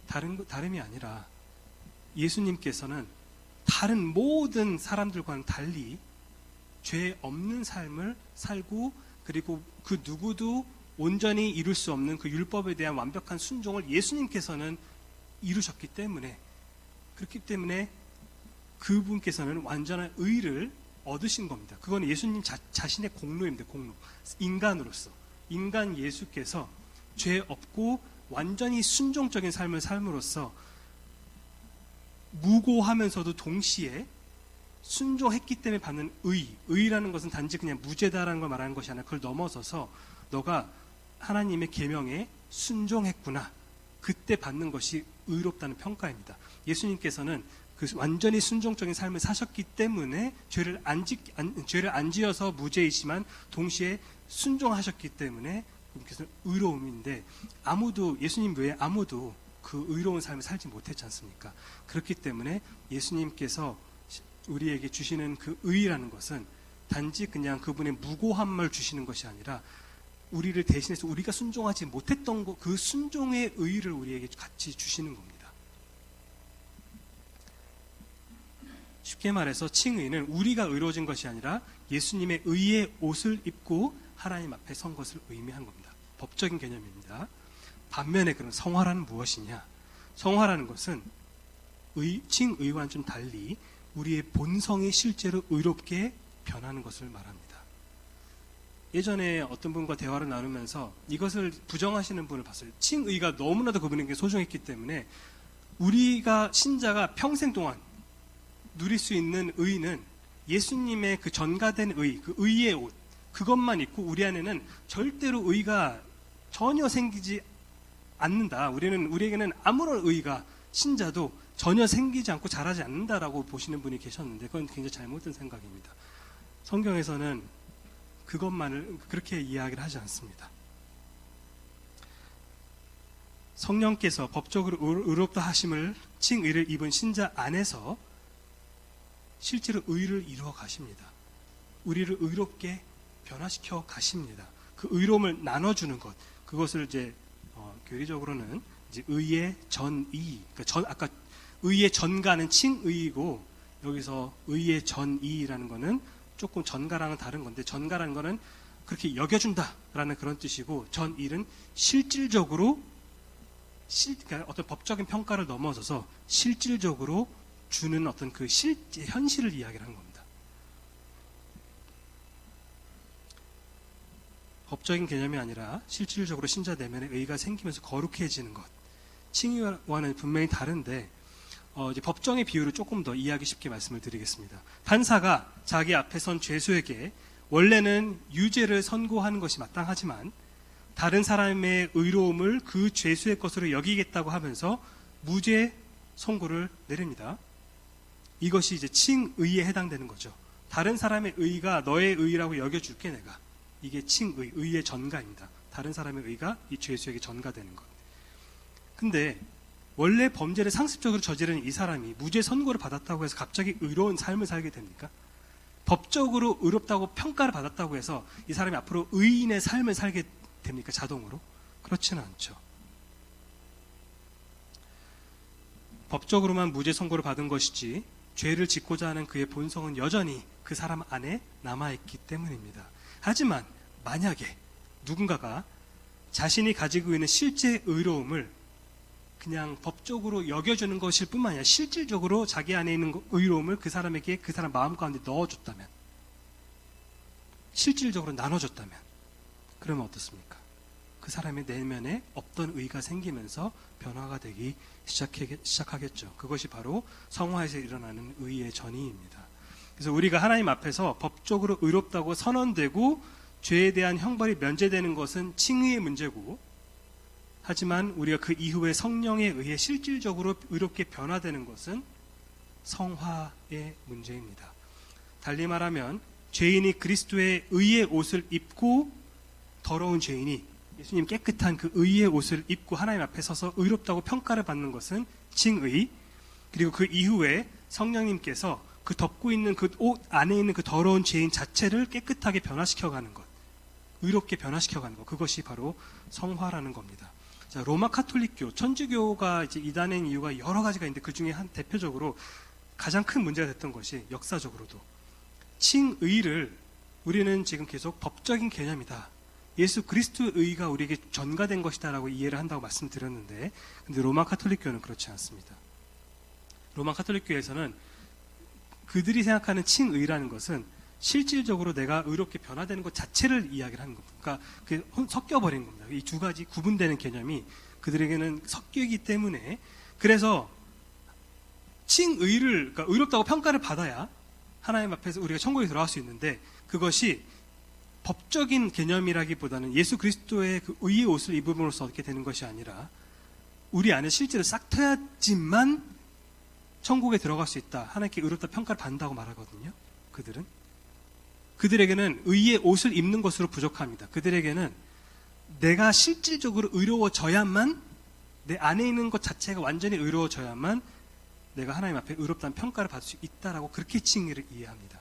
다름이 아니라, 예수님께서는 다른 모든 사람들과는 달리 죄 없는 삶을 살고, 그리고 그 누구도 온전히 이룰 수 없는 그 율법에 대한 완벽한 순종을 예수님께서는 이루셨기 때문에, 그렇기 때문에 그분께서는 완전한 의를 얻으신 겁니다. 그건 예수님 자신의 공로입니다. 공로. 인간으로서, 인간 예수께서 죄 없고 완전히 순종적인 삶을 삶으로써 무고하면서도 동시에 순종했기 때문에 받는 의라는 것은 단지 그냥 무죄다라는 걸 말하는 것이 아니라, 그걸 넘어서서 너가 하나님의 계명에 순종했구나, 그때 받는 것이 의롭다는 평가입니다. 예수님께서는 그 완전히 순종적인 삶을 사셨기 때문에 죄를 안 지어서 무죄이지만 동시에 순종하셨기 때문에 그분께서는 의로움인데, 예수님 외에 아무도 그 의로운 삶을 살지 못했지 않습니까? 그렇기 때문에 예수님께서 우리에게 주시는 그 의라는 것은 단지 그냥 그분의 무고함을 주시는 것이 아니라 우리를 대신해서 우리가 순종하지 못했던 그 순종의 의를 우리에게 같이 주시는 겁니다. 쉽게 말해서 칭의는 우리가 의로워진 것이 아니라 예수님의 의의 옷을 입고 하나님 앞에 선 것을 의미한 겁니다. 법적인 개념입니다. 반면에 그럼 성화라는 무엇이냐? 성화라는 것은 칭의와는 좀 달리 우리의 본성이 실제로 의롭게 변하는 것을 말합니다. 예전에 어떤 분과 대화를 나누면서 이것을 부정하시는 분을 봤어요. 칭의가 너무나도 그분에게 소중했기 때문에 우리가 신자가 평생 동안 누릴 수 있는 의는 예수님의 그 전가된 의, 그 의의 옷, 그것만 입고 우리 안에는 절대로 의가 전혀 생기지 않는다. 우리에게는 아무런 의가 신자도 전혀 생기지 않고 자라지 않는다라고 보시는 분이 계셨는데 그건 굉장히 잘못된 생각입니다. 성경에서는 그것만을 그렇게 이야기를 하지 않습니다. 성령께서 법적으로 의롭다 하심을 칭의를 입은 신자 안에서 실제로 의를 이루어 가십니다. 우리를 의롭게 변화시켜 가십니다. 그 의로움을 나눠주는 것, 그것을 이제 교리적으로는 이제 의의 전의, 그러니까 아까 의의 전가는 칭의이고 여기서 의의 전의라는 거는 조금 전가랑은 다른 건데 전가라는 거는 그렇게 여겨준다라는 그런 뜻이고 전의는 실질적으로 그러니까 어떤 법적인 평가를 넘어서서 실질적으로 주는 어떤 그 현실을 이야기를 하는 겁니다. 법적인 개념이 아니라 실질적으로 신자 내면에 의가 생기면서 거룩해지는 것. 칭의와는 분명히 다른데 이제 법정의 비유를 조금 더 이해하기 쉽게 말씀을 드리겠습니다. 판사가 자기 앞에 선 죄수에게 원래는 유죄를 선고하는 것이 마땅하지만 다른 사람의 의로움을 그 죄수의 것으로 여기겠다고 하면서 무죄 선고를 내립니다. 이것이 이제 칭의에 해당되는 거죠. 다른 사람의 의가 너의 의라고 여겨줄게 내가. 이게 칭의, 의의 전가입니다. 다른 사람의 의가 이 죄수에게 전가되는 것. 근데 원래 범죄를 상습적으로 저지른 이 사람이 무죄 선고를 받았다고 해서 갑자기 의로운 삶을 살게 됩니까? 법적으로 의롭다고 평가를 받았다고 해서 이 사람이 앞으로 의인의 삶을 살게 됩니까? 자동으로? 그렇지는 않죠. 법적으로만 무죄 선고를 받은 것이지 죄를 짓고자 하는 그의 본성은 여전히 그 사람 안에 남아있기 때문입니다. 하지만 만약에 누군가가 자신이 가지고 있는 실제 의로움을 그냥 법적으로 여겨주는 것일 뿐만 아니라 실질적으로 자기 안에 있는 의로움을 그 사람에게 그 사람 마음 가운데 넣어줬다면, 실질적으로 나눠줬다면 그러면 어떻습니까? 그 사람의 내면에 없던 의가 생기면서 변화가 되기 시작하겠죠. 그것이 바로 성화에서 일어나는 의의 전이입니다. 그래서 우리가 하나님 앞에서 법적으로 의롭다고 선언되고 죄에 대한 형벌이 면제되는 것은 칭의의 문제고, 하지만 우리가 그 이후에 성령에 의해 실질적으로 의롭게 변화되는 것은 성화의 문제입니다. 달리 말하면 죄인이 그리스도의 의의 옷을 입고, 더러운 죄인이 예수님 깨끗한 그 의의 옷을 입고 하나님 앞에 서서 의롭다고 평가를 받는 것은 칭의, 그리고 그 이후에 성령님께서 그 덮고 있는 그 옷 안에 있는 그 더러운 죄인 자체를 깨끗하게 변화시켜가는 것, 의롭게 변화시켜가는 것, 그것이 바로 성화라는 겁니다. 자, 로마 카톨릭교, 천주교가 이제 이단인 이유가 여러 가지가 있는데 그 중에 한 대표적으로 가장 큰 문제가 됐던 것이 역사적으로도 칭의를 우리는 지금 계속 법적인 개념이다, 예수 그리스도의 의가 우리에게 전가된 것이다라고 이해를 한다고 말씀드렸는데, 근데 로마 카톨릭교는 그렇지 않습니다. 로마 카톨릭교에서는 그들이 생각하는 칭의라는 것은 실질적으로 내가 의롭게 변화되는 것 자체를 이야기를 하는 겁니다. 그러니까 그게 섞여버린 겁니다. 이 두 가지 구분되는 개념이 그들에게는 섞이기 때문에, 그래서 칭의를, 그러니까 의롭다고 평가를 받아야 하나님 앞에서 우리가 천국에 들어갈 수 있는데, 그것이 법적인 개념이라기보다는 예수 그리스도의 그 의의 옷을 입음으로써 얻게 되는 것이 아니라 우리 안에 실제로 싹 트야지만 천국에 들어갈 수 있다, 하나님께 의롭다 평가를 받는다고 말하거든요. 그들에게는 의의 옷을 입는 것으로 부족합니다. 그들에게는 내가 실질적으로 의로워져야만 내 안에 있는 것 자체가 완전히 의로워져야만 내가 하나님 앞에 의롭다는 평가를 받을 수 있다라고 그렇게 칭의를 이해합니다.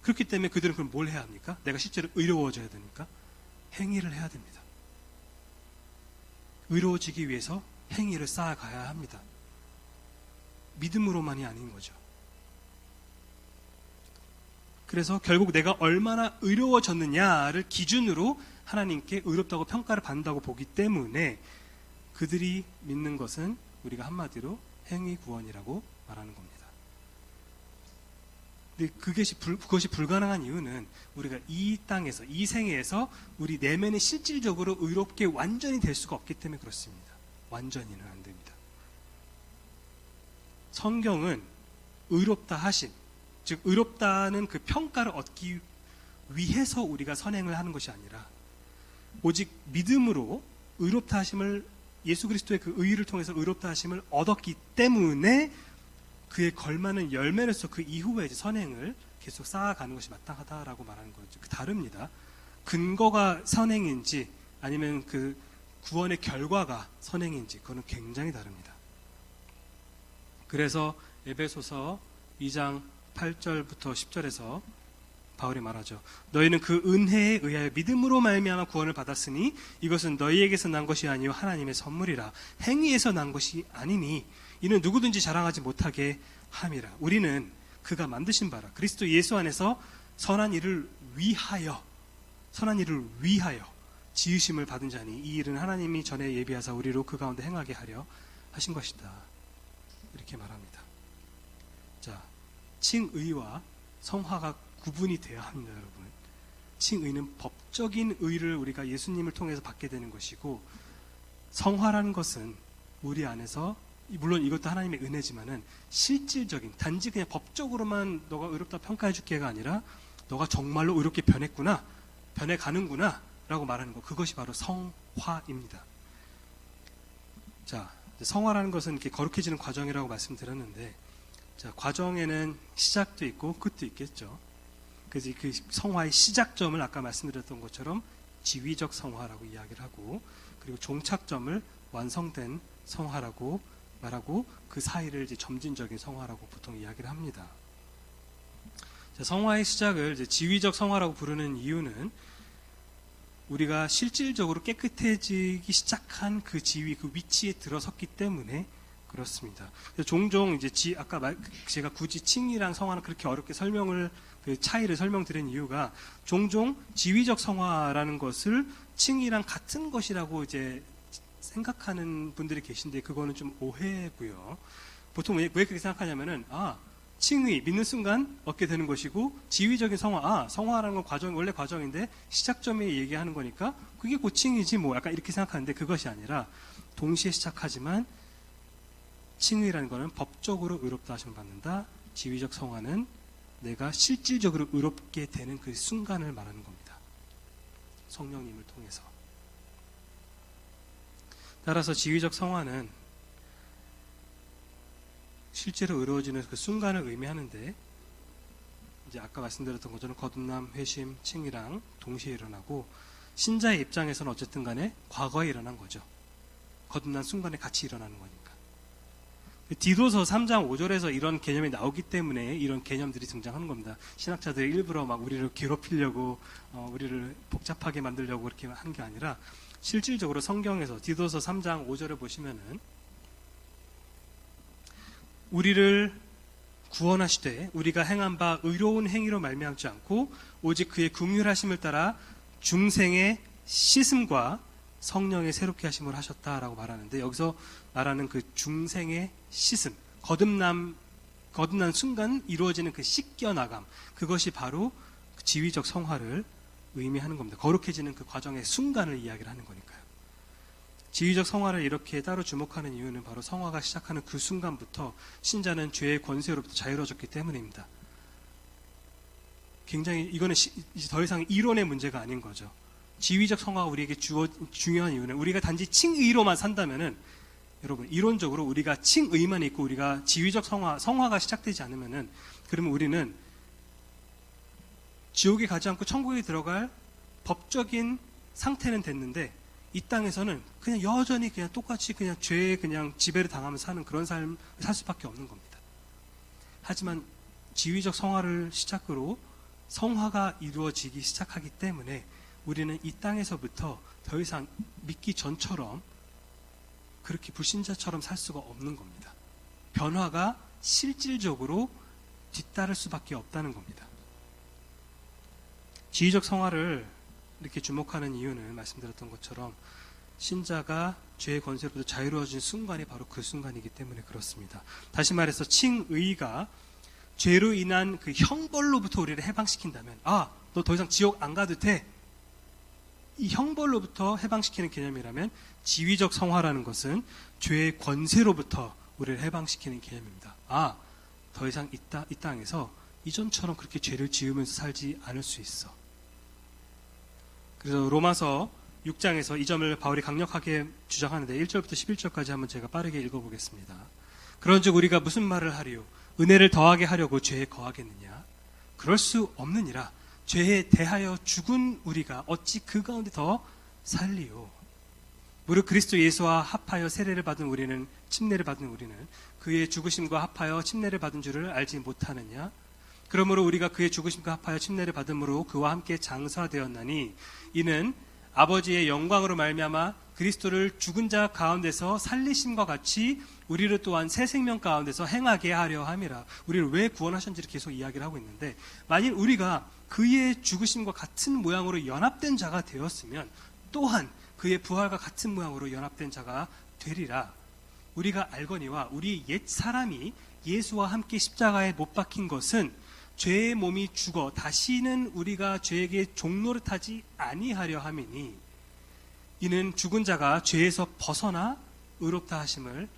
그렇기 때문에 그들은 그럼 뭘 해야 합니까? 내가 실제로 의로워져야 되니까 행위를 해야 됩니다. 의로워지기 위해서 행위를 쌓아가야 합니다. 믿음으로만이 아닌 거죠. 그래서 결국 내가 얼마나 의로워졌느냐를 기준으로 하나님께 의롭다고 평가를 받는다고 보기 때문에 그들이 믿는 것은 우리가 한마디로 행위 구원이라고 말하는 겁니다. 근데 그것이 불가능한 이유는 우리가 이 땅에서, 이 생애에서 우리 내면이 실질적으로 의롭게 완전히 될 수가 없기 때문에 그렇습니다. 완전히는 안 됩니다. 성경은 의롭다 하신, 즉 의롭다는 그 평가를 얻기 위해서 우리가 선행을 하는 것이 아니라 오직 믿음으로 의롭다 하심을, 예수 그리스도의 그 의의를 통해서 의롭다 하심을 얻었기 때문에 그에 걸맞는 열매로서 그 이후에 이제 선행을 계속 쌓아가는 것이 마땅하다라고 말하는 거죠. 다릅니다. 근거가 선행인지 아니면 그 구원의 결과가 선행인지 그거는 굉장히 다릅니다. 그래서 에베소서 2장 8절부터 10절에서 바울이 말하죠. 너희는 그 은혜에 의하여 믿음으로 말미암아 구원을 받았으니 이것은 너희에게서 난 것이 아니요 하나님의 선물이라. 행위에서 난 것이 아니니 이는 누구든지 자랑하지 못하게 함이라. 우리는 그가 만드신 바라 그리스도 예수 안에서 선한 일을 위하여 지으심을 받은 자니 이 일은 하나님이 전에 예비하사 우리로 그 가운데 행하게 하려 하신 것이다. 이렇게 말합니다. 자, 칭의와 성화가 구분이 돼야 합니다, 여러분. 칭의는 법적인 의를 우리가 예수님을 통해서 받게 되는 것이고, 성화라는 것은 우리 안에서, 물론 이것도 하나님의 은혜지만은 실질적인, 단지 그냥 법적으로만 너가 의롭다 평가해 줄게가 아니라 너가 정말로 의롭게 변했구나, 변해가는구나 라고 말하는 것, 그것이 바로 성화입니다. 자, 성화라는 것은 이렇게 거룩해지는 과정이라고 말씀드렸는데, 자, 과정에는 시작도 있고 끝도 있겠죠. 그래서 그 성화의 시작점을 아까 말씀드렸던 것처럼 지위적 성화라고 이야기를 하고, 그리고 종착점을 완성된 성화라고 말하고, 그 사이를 이제 점진적인 성화라고 보통 이야기를 합니다. 자, 성화의 시작을 이제 지위적 성화라고 부르는 이유는 우리가 실질적으로 깨끗해지기 시작한 그 지위, 그 위치에 들어섰기 때문에 그렇습니다. 종종 이제 제가 굳이 칭의랑 성화는 그렇게 어렵게 그 차이를 설명드린 이유가 종종 지위적 성화라는 것을 칭의랑 같은 것이라고 이제 생각하는 분들이 계신데 그거는 좀 오해고요. 보통 왜 그렇게 생각하냐면은 칭의 믿는 순간 얻게 되는 것이고 지위적인 성화, 성화라는 건 원래 과정인데 시작점에 얘기하는 거니까 그게 곧 칭의지 뭐 약간 이렇게 생각하는데 그것이 아니라 동시에 시작하지만 칭의라는 것은 법적으로 의롭다 하심을 받는다. 지위적 성화는 내가 실질적으로 의롭게 되는 그 순간을 말하는 겁니다. 성령님을 통해서. 따라서 지위적 성화는 실제로 의로워지는 그 순간을 의미하는데, 이제 아까 말씀드렸던 것처럼 거듭남, 회심, 칭의랑 동시에 일어나고, 신자의 입장에서는 어쨌든 간에 과거에 일어난 거죠. 거듭난 순간에 같이 일어나는 거니까. 디도서 3장 5절에서 이런 개념이 나오기 때문에 이런 개념들이 등장하는 겁니다. 신학자들이 일부러 막 우리를 괴롭히려고, 우리를 복잡하게 만들려고 그렇게 한 게 아니라, 실질적으로 성경에서 디도서 3장 5절을 보시면은, 우리를 구원하시되 우리가 행한 바 의로운 행위로 말미암지 않고 오직 그의 긍휼하심을 따라 중생의 씻음과 성령의 새롭게 하심을 하셨다라고 말하는데, 여기서 말하는 그 중생의 씻음, 거듭난 순간 이루어지는 그 씻겨나감, 그것이 바로 지위적 성화를 의미하는 겁니다. 거룩해지는 그 과정의 순간을 이야기를 하는 거니까요. 지위적 성화를 이렇게 따로 주목하는 이유는 바로 성화가 시작하는 그 순간부터 신자는 죄의 권세로부터 자유로워졌기 때문입니다. 굉장히 이거는 이제 더 이상 이론의 문제가 아닌 거죠. 지위적 성화가 우리에게 중요한 이유는 우리가 단지 칭의로만 산다면은, 여러분 이론적으로 우리가 칭의만 있고 우리가 지위적 성화가 시작되지 않으면은, 그러면 우리는 지옥에 가지 않고 천국에 들어갈 법적인 상태는 됐는데 이 땅에서는 그냥 여전히 그냥 똑같이 그냥 죄에 그냥 지배를 당하면서 사는 그런 삶을 살 수밖에 없는 겁니다. 하지만 지위적 성화를 시작으로 성화가 이루어지기 시작하기 때문에 우리는 이 땅에서부터 더 이상 믿기 전처럼 그렇게 불신자처럼 살 수가 없는 겁니다. 변화가 실질적으로 뒤따를 수밖에 없다는 겁니다. 지위적 성화를 이렇게 주목하는 이유는 말씀드렸던 것처럼 신자가 죄의 권세로부터 자유로워진 순간이 바로 그 순간이기 때문에 그렇습니다. 다시 말해서 칭의가 죄로 인한 그 형벌로부터 우리를 해방시킨다면, 너 더 이상 지옥 안 가도 돼. 이 형벌로부터 해방시키는 개념이라면 지위적 성화라는 것은 죄의 권세로부터 우리를 해방시키는 개념입니다. 더 이상 이 땅에서 이전처럼 그렇게 죄를 지으면서 살지 않을 수 있어. 그래서 로마서 6장에서 이 점을 바울이 강력하게 주장하는데 1절부터 11절까지 한번 제가 빠르게 읽어보겠습니다. 그런즉 우리가 무슨 말을 하리요? 은혜를 더하게 하려고 죄에 거하겠느냐? 그럴 수 없느니라. 죄에 대하여 죽은 우리가 어찌 그 가운데 더 살리요? 무릇 그리스도 예수와 합하여 세례를 받은 우리는, 침례를 받은 우리는 그의 죽으심과 합하여 침례를 받은 줄을 알지 못하느냐? 그러므로 우리가 그의 죽으심과 합하여 침례를 받음으로 그와 함께 장사되었나니 이는 아버지의 영광으로 말미암아 그리스도를 죽은 자 가운데서 살리심과 같이 우리를 또한 새 생명 가운데서 행하게 하려 함이라. 우리를 왜 구원하셨는지를 계속 이야기를 하고 있는데, 만일 우리가 그의 죽으심과 같은 모양으로 연합된 자가 되었으면 또한 그의 부활과 같은 모양으로 연합된 자가 되리라. 우리가 알거니와 우리 옛 사람이 예수와 함께 십자가에 못 박힌 것은 죄의 몸이 죽어 다시는 우리가 죄에게 종노릇하지 아니하려 함이니 이는 죽은 자가 죄에서 벗어나 의롭다 하심을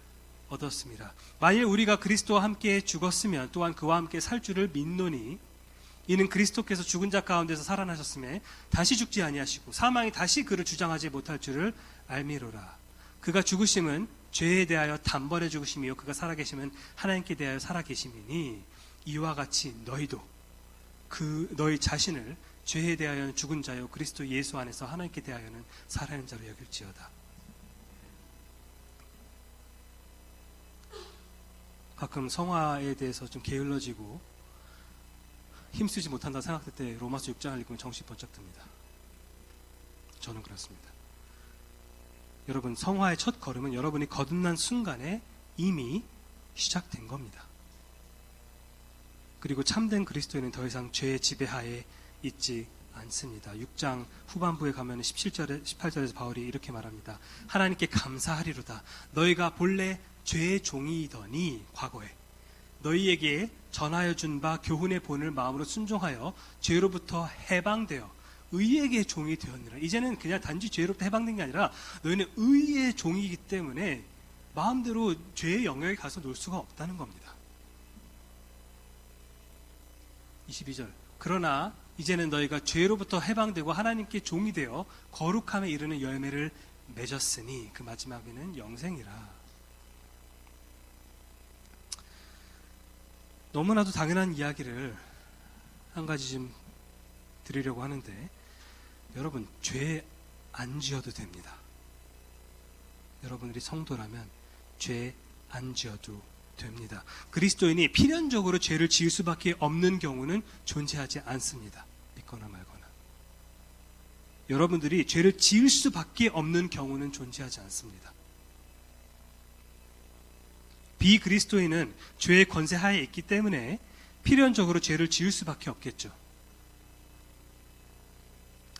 얻었습니다. 만일 우리가 그리스도와 함께 죽었으면 또한 그와 함께 살 줄을 믿노니 이는 그리스도께서 죽은 자 가운데서 살아나셨음에 다시 죽지 아니하시고 사망이 다시 그를 주장하지 못할 줄을 알미로라. 그가 죽으심은 죄에 대하여 단번에 죽으심이요 그가 살아계심은 하나님께 대하여 살아계심이니 이와 같이 너희도 너희 자신을 죄에 대하여는 죽은 자요 그리스도 예수 안에서 하나님께 대하여는 살아있는 자로 여길지어다. 가끔 성화에 대해서 좀 게을러지고 힘쓰지 못한다 생각할 때 로마서 6장을 읽으면 정신이 번쩍 듭니다. 저는 그렇습니다. 여러분, 성화의 첫 걸음은 여러분이 거듭난 순간에 이미 시작된 겁니다. 그리고 참된 그리스도인은 더 이상 죄의 지배하에 있지 않습니다. 6장 후반부에 가면 17절에 18절에서 바울이 이렇게 말합니다. 하나님께 감사하리로다. 너희가 본래 죄의 종이더니 과거에 너희에게 전하여 준 바 교훈의 본을 마음으로 순종하여 죄로부터 해방되어 의에게 종이 되었느라. 이제는 그냥 단지 죄로부터 해방된 게 아니라 너희는 의의 종이기 때문에 마음대로 죄의 영역에 가서 놀 수가 없다는 겁니다. 22절. 그러나 이제는 너희가 죄로부터 해방되고 하나님께 종이 되어 거룩함에 이르는 열매를 맺었으니 그 마지막에는 영생이라. 너무나도 당연한 이야기를 한 가지 좀 드리려고 하는데, 여러분, 죄 안 지어도 됩니다. 여러분들이 성도라면 죄 안 지어도 됩니다. 그리스도인이 필연적으로 죄를 지을 수밖에 없는 경우는 존재하지 않습니다. 믿거나 말거나. 여러분들이 죄를 지을 수밖에 없는 경우는 존재하지 않습니다. 비그리스도인은 죄의 권세하에 있기 때문에 필연적으로 죄를 지을 수밖에 없겠죠.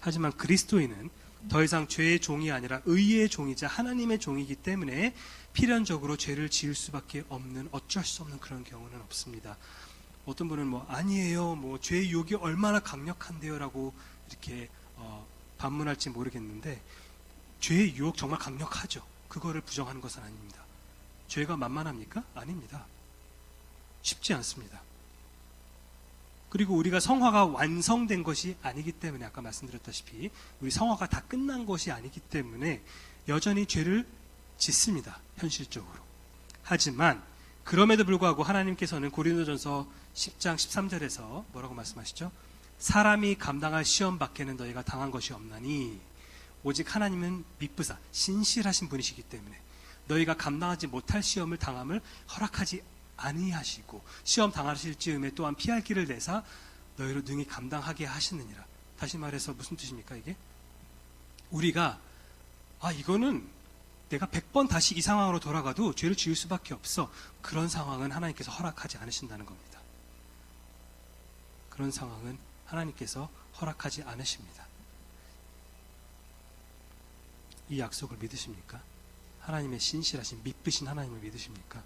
하지만 그리스도인은 더 이상 죄의 종이 아니라 의의 종이자 하나님의 종이기 때문에 필연적으로 죄를 지을 수밖에 없는, 어쩔 수 없는 그런 경우는 없습니다. 어떤 분은 아니에요, 죄의 유혹이 얼마나 강력한데요 라고 이렇게 반문할지 모르겠는데, 죄의 유혹 정말 강력하죠. 그거를 부정하는 것은 아닙니다. 죄가 만만합니까? 아닙니다. 쉽지 않습니다. 그리고 우리가 성화가 완성된 것이 아니기 때문에, 아까 말씀드렸다시피 우리 성화가 다 끝난 것이 아니기 때문에 여전히 죄를 짓습니다. 현실적으로. 하지만 그럼에도 불구하고 하나님께서는 고린도전서 10장 13절에서 뭐라고 말씀하시죠? 사람이 감당할 시험 밖에는 너희가 당한 것이 없나니 오직 하나님은 미쁘사 신실하신 분이시기 때문에 너희가 감당하지 못할 시험을 당함을 허락하지 아니하시고 시험 당하실 즈음에 또한 피할 길을 내사 너희로 능히 감당하게 하시느니라. 다시 말해서 무슨 뜻입니까 이게? 우리가 이거는 내가 100번 다시 이 상황으로 돌아가도 죄를 지을 수밖에 없어. 그런 상황은 하나님께서 허락하지 않으신다는 겁니다. 그런 상황은 하나님께서 허락하지 않으십니다. 이 약속을 믿으십니까? 하나님의 신실하신 미쁘신 하나님을 믿으십니까?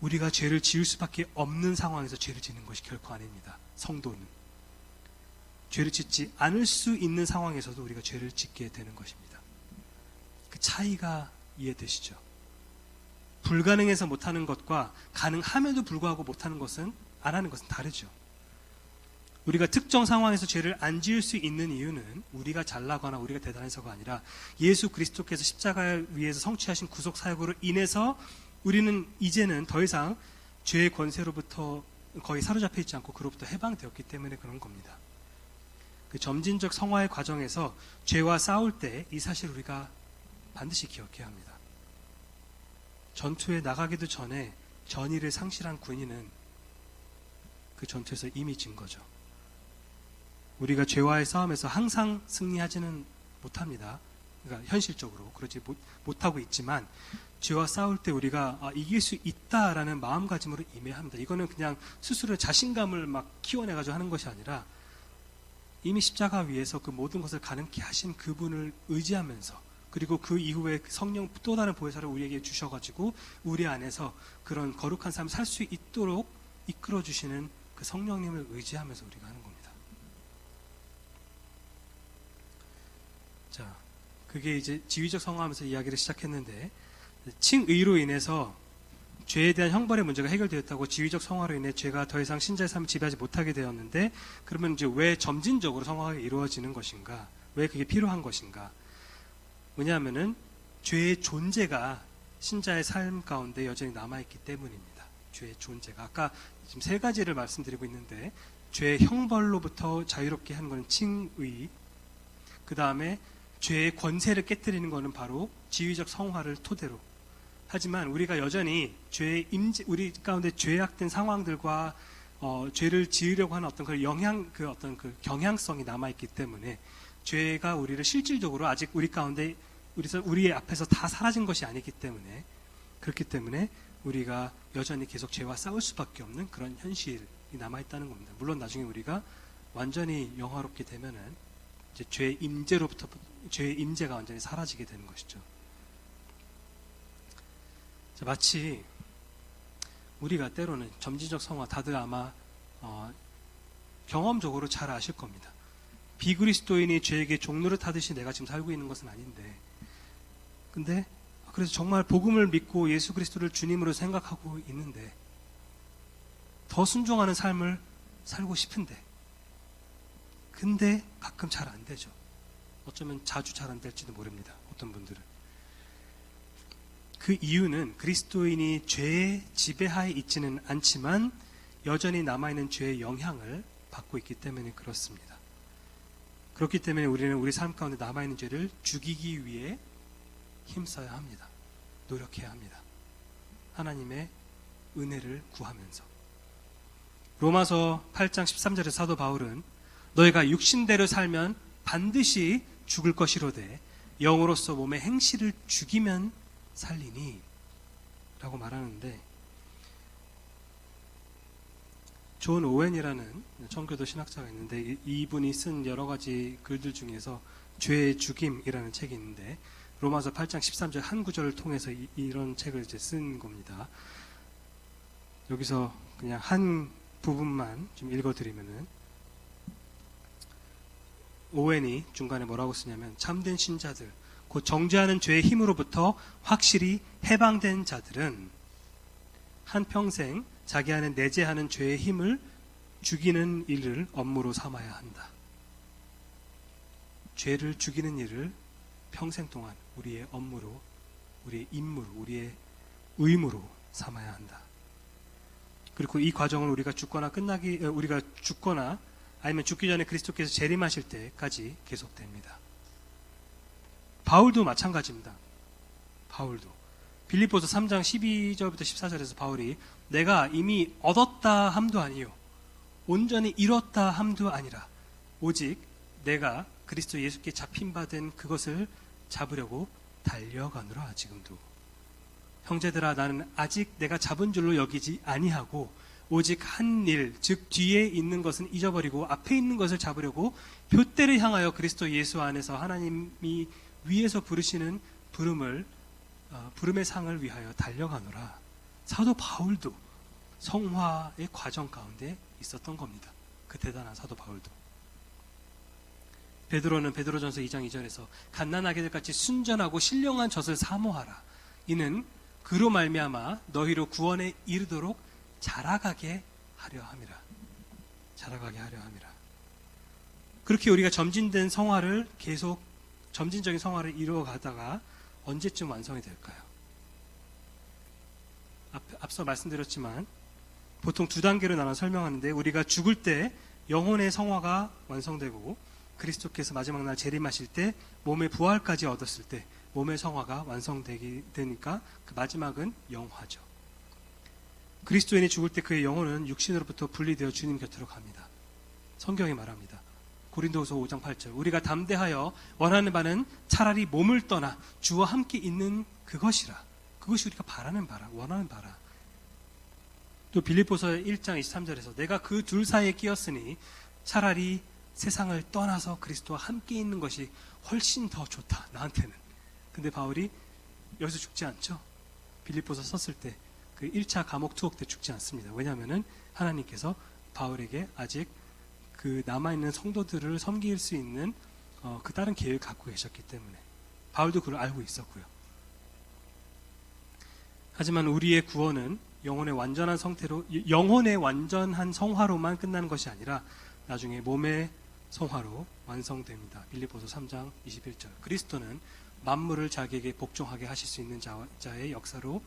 우리가 죄를 지을 수밖에 없는 상황에서 죄를 짓는 것이 결코 아닙니다. 성도는 죄를 짓지 않을 수 있는 상황에서도 우리가 죄를 짓게 되는 것입니다. 그 차이가 이해되시죠? 불가능해서 못하는 것과 가능함에도 불구하고 못하는 것은, 안 하는 것은 다르죠. 우리가 특정 상황에서 죄를 안 지을 수 있는 이유는 우리가 잘나거나 우리가 대단해서가 아니라 예수 그리스도께서 십자가 위에서 성취하신 구속 사역으로 인해서 우리는 이제는 더 이상 죄의 권세로부터 거의 사로잡혀 있지 않고 그로부터 해방되었기 때문에 그런 겁니다. 그 점진적 성화의 과정에서 죄와 싸울 때 이 사실을 우리가 반드시 기억해야 합니다. 전투에 나가기도 전에 전의를 상실한 군인은 그 전투에서 이미 진 거죠. 우리가 죄와의 싸움에서 항상 승리하지는 못합니다. 그러니까 현실적으로 그러지 못하고 있지만 죄와 싸울 때 우리가 이길 수 있다라는 마음가짐으로 임해야 합니다. 이거는 그냥 스스로 자신감을 막 키워내가지고 하는 것이 아니라 이미 십자가 위에서 그 모든 것을 가능케 하신 그분을 의지하면서, 그리고 그 이후에 성령 또 다른 보혜사를 우리에게 주셔가지고 우리 안에서 그런 거룩한 삶을 살 수 있도록 이끌어주시는 그 성령님을 의지하면서 우리가 하는 겁니다. 자, 그게 이제 지위적 성화하면서 이야기를 시작했는데, 칭의로 인해서 죄에 대한 형벌의 문제가 해결되었다고 지위적 성화로 인해 죄가 더 이상 신자의 삶을 지배하지 못하게 되었는데, 그러면 이제 왜 점진적으로 성화가 이루어지는 것인가? 왜 그게 필요한 것인가? 왜냐하면은 죄의 존재가 신자의 삶 가운데 여전히 남아있기 때문입니다. 죄의 존재가. 아까 지금 세 가지를 말씀드리고 있는데, 죄의 형벌로부터 자유롭게 하는 것은 칭의, 그 다음에 죄의 권세를 깨뜨리는 것은 바로 지위적 성화를 토대로. 하지만 우리가 여전히 죄의 우리 가운데 죄악된 상황들과 죄를 지으려고 하는 어떤 어떤 그 경향성이 남아있기 때문에 죄가 우리를 실질적으로 아직 우리 가운데 우리의 앞에서 다 사라진 것이 아니기 때문에, 그렇기 때문에 우리가 여전히 계속 죄와 싸울 수밖에 없는 그런 현실이 남아있다는 겁니다. 물론 나중에 우리가 완전히 영화롭게 되면은 이제 죄의 임재가 완전히 사라지게 되는 것이죠. 자, 마치 우리가 때로는 점진적 성화, 다들 아마 경험적으로 잘 아실 겁니다. 비그리스도인이 죄에게 종로를 타듯이 내가 지금 살고 있는 것은 아닌데, 근데 그래서 정말 복음을 믿고 예수 그리스도를 주님으로 생각하고 있는데 더 순종하는 삶을 살고 싶은데, 근데 가끔 잘 안 되죠. 어쩌면 자주 잘 안 될지도 모릅니다. 어떤 분들은. 그 이유는 그리스도인이 죄의 지배하에 있지는 않지만 여전히 남아있는 죄의 영향을 받고 있기 때문에 그렇습니다. 그렇기 때문에 우리는 우리 삶 가운데 남아있는 죄를 죽이기 위해 힘써야 합니다. 노력해야 합니다. 하나님의 은혜를 구하면서. 로마서 8장 13절에 사도 바울은 너희가 육신대로 살면 반드시 죽을 것이로되 영으로서 몸의 행실을 죽이면 살리니 라고 말하는데, 존 오웬이라는 청교도 신학자가 있는데 이분이 쓴 여러 가지 글들 중에서 죄의 죽임이라는 책이 있는데 로마서 8장 13절 한 구절을 통해서 이런 책을 이제 쓴 겁니다. 여기서 그냥 한 부분만 좀 읽어드리면은, 오웬이 중간에 뭐라고 쓰냐면, 참된 신자들, 곧 정죄하는 죄의 힘으로부터 확실히 해방된 자들은 한평생 자기 안에 내재하는 죄의 힘을 죽이는 일을 업무로 삼아야 한다. 죄를 죽이는 일을 평생 동안 우리의 업무로, 우리의 임무로, 우리의 의무로 삼아야 한다. 그리고 이 과정을 우리가 죽거나 아니면 죽기 전에 그리스도께서 재림하실 때까지 계속됩니다. 바울도 마찬가지입니다. 바울도 빌립보서 3장 12절부터 14절에서 바울이 내가 이미 얻었다 함도 아니요 온전히 이뤘다 함도 아니라 오직 내가 그리스도 예수께 잡힌 바 된 그것을 잡으려고 달려가노라. 지금도 형제들아 나는 아직 내가 잡은 줄로 여기지 아니하고 오직 한 일, 즉 뒤에 있는 것은 잊어버리고 앞에 있는 것을 잡으려고 표대를 향하여 그리스도 예수 안에서 하나님이 위에서 부르시는 부름의 상을 위하여 달려가노라. 사도 바울도 성화의 과정 가운데 있었던 겁니다. 그 대단한 사도 바울도. 베드로는 베드로전서 2장 2절에서 갓난아기들 같이 순전하고 신령한 젖을 사모하라. 이는 그로 말미암아 너희로 구원에 이르도록 자라가게 하려 함이라. 자라가게 하려 함이라. 그렇게 우리가 점진된 성화를 계속 점진적인 성화를 이루어가다가 언제쯤 완성이 될까요? 앞서 말씀드렸지만 보통 두 단계로 나눠 설명하는데 우리가 죽을 때 영혼의 성화가 완성되고 그리스도께서 마지막 날 재림하실 때 몸의 부활까지 얻었을 때 몸의 성화가 완성되니까 그 마지막은 영화죠. 그리스도인이 죽을 때 그의 영혼은 육신으로부터 분리되어 주님 곁으로 갑니다. 성경이 말합니다. 고린도후서 5장 8절 우리가 담대하여 원하는 바는 차라리 몸을 떠나 주와 함께 있는 그것이라. 그것이 우리가 바라는 바라, 원하는 바라. 또 빌립보서 1장 23절에서 내가 그 둘 사이에 끼었으니 차라리 세상을 떠나서 그리스도와 함께 있는 것이 훨씬 더 좋다, 나한테는. 근데 바울이 여기서 죽지 않죠. 빌립보서 썼을 때 그 1차 감옥 투옥 때 죽지 않습니다. 왜냐하면 하나님께서 바울에게 아직 그 남아있는 성도들을 섬길 수 있는 그 다른 계획을 갖고 계셨기 때문에 바울도 그걸 알고 있었고요. 하지만 우리의 구원은 영혼의 완전한 성태로, 영혼의 완전한 성화로만 끝나는 것이 아니라 나중에 몸의 성화로 완성됩니다. 빌립보서 3장 21절 그리스도는 만물을 자기에게 복종하게 하실 수 있는 자의 역사로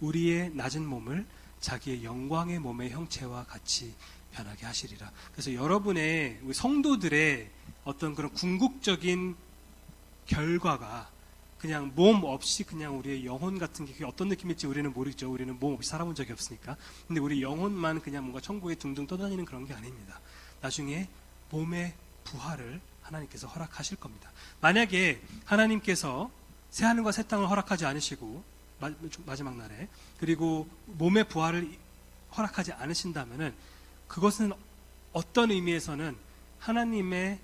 우리의 낮은 몸을 자기의 영광의 몸의 형체와 같이 변하게 하시리라. 그래서 여러분의 성도들의 어떤 그런 궁극적인 결과가 그냥 몸 없이 그냥 우리의 영혼 같은 게 어떤 느낌일지 우리는 모르죠. 우리는 몸 없이 살아본 적이 없으니까. 근데 우리 영혼만 그냥 뭔가 천국에 둥둥 떠다니는 그런 게 아닙니다. 나중에 몸의 부활을 하나님께서 허락하실 겁니다. 만약에 하나님께서 새하늘과 새 땅을 허락하지 않으시고 마지막 날에 그리고 몸의 부활을 허락하지 않으신다면은 그것은 어떤 의미에서는 하나님의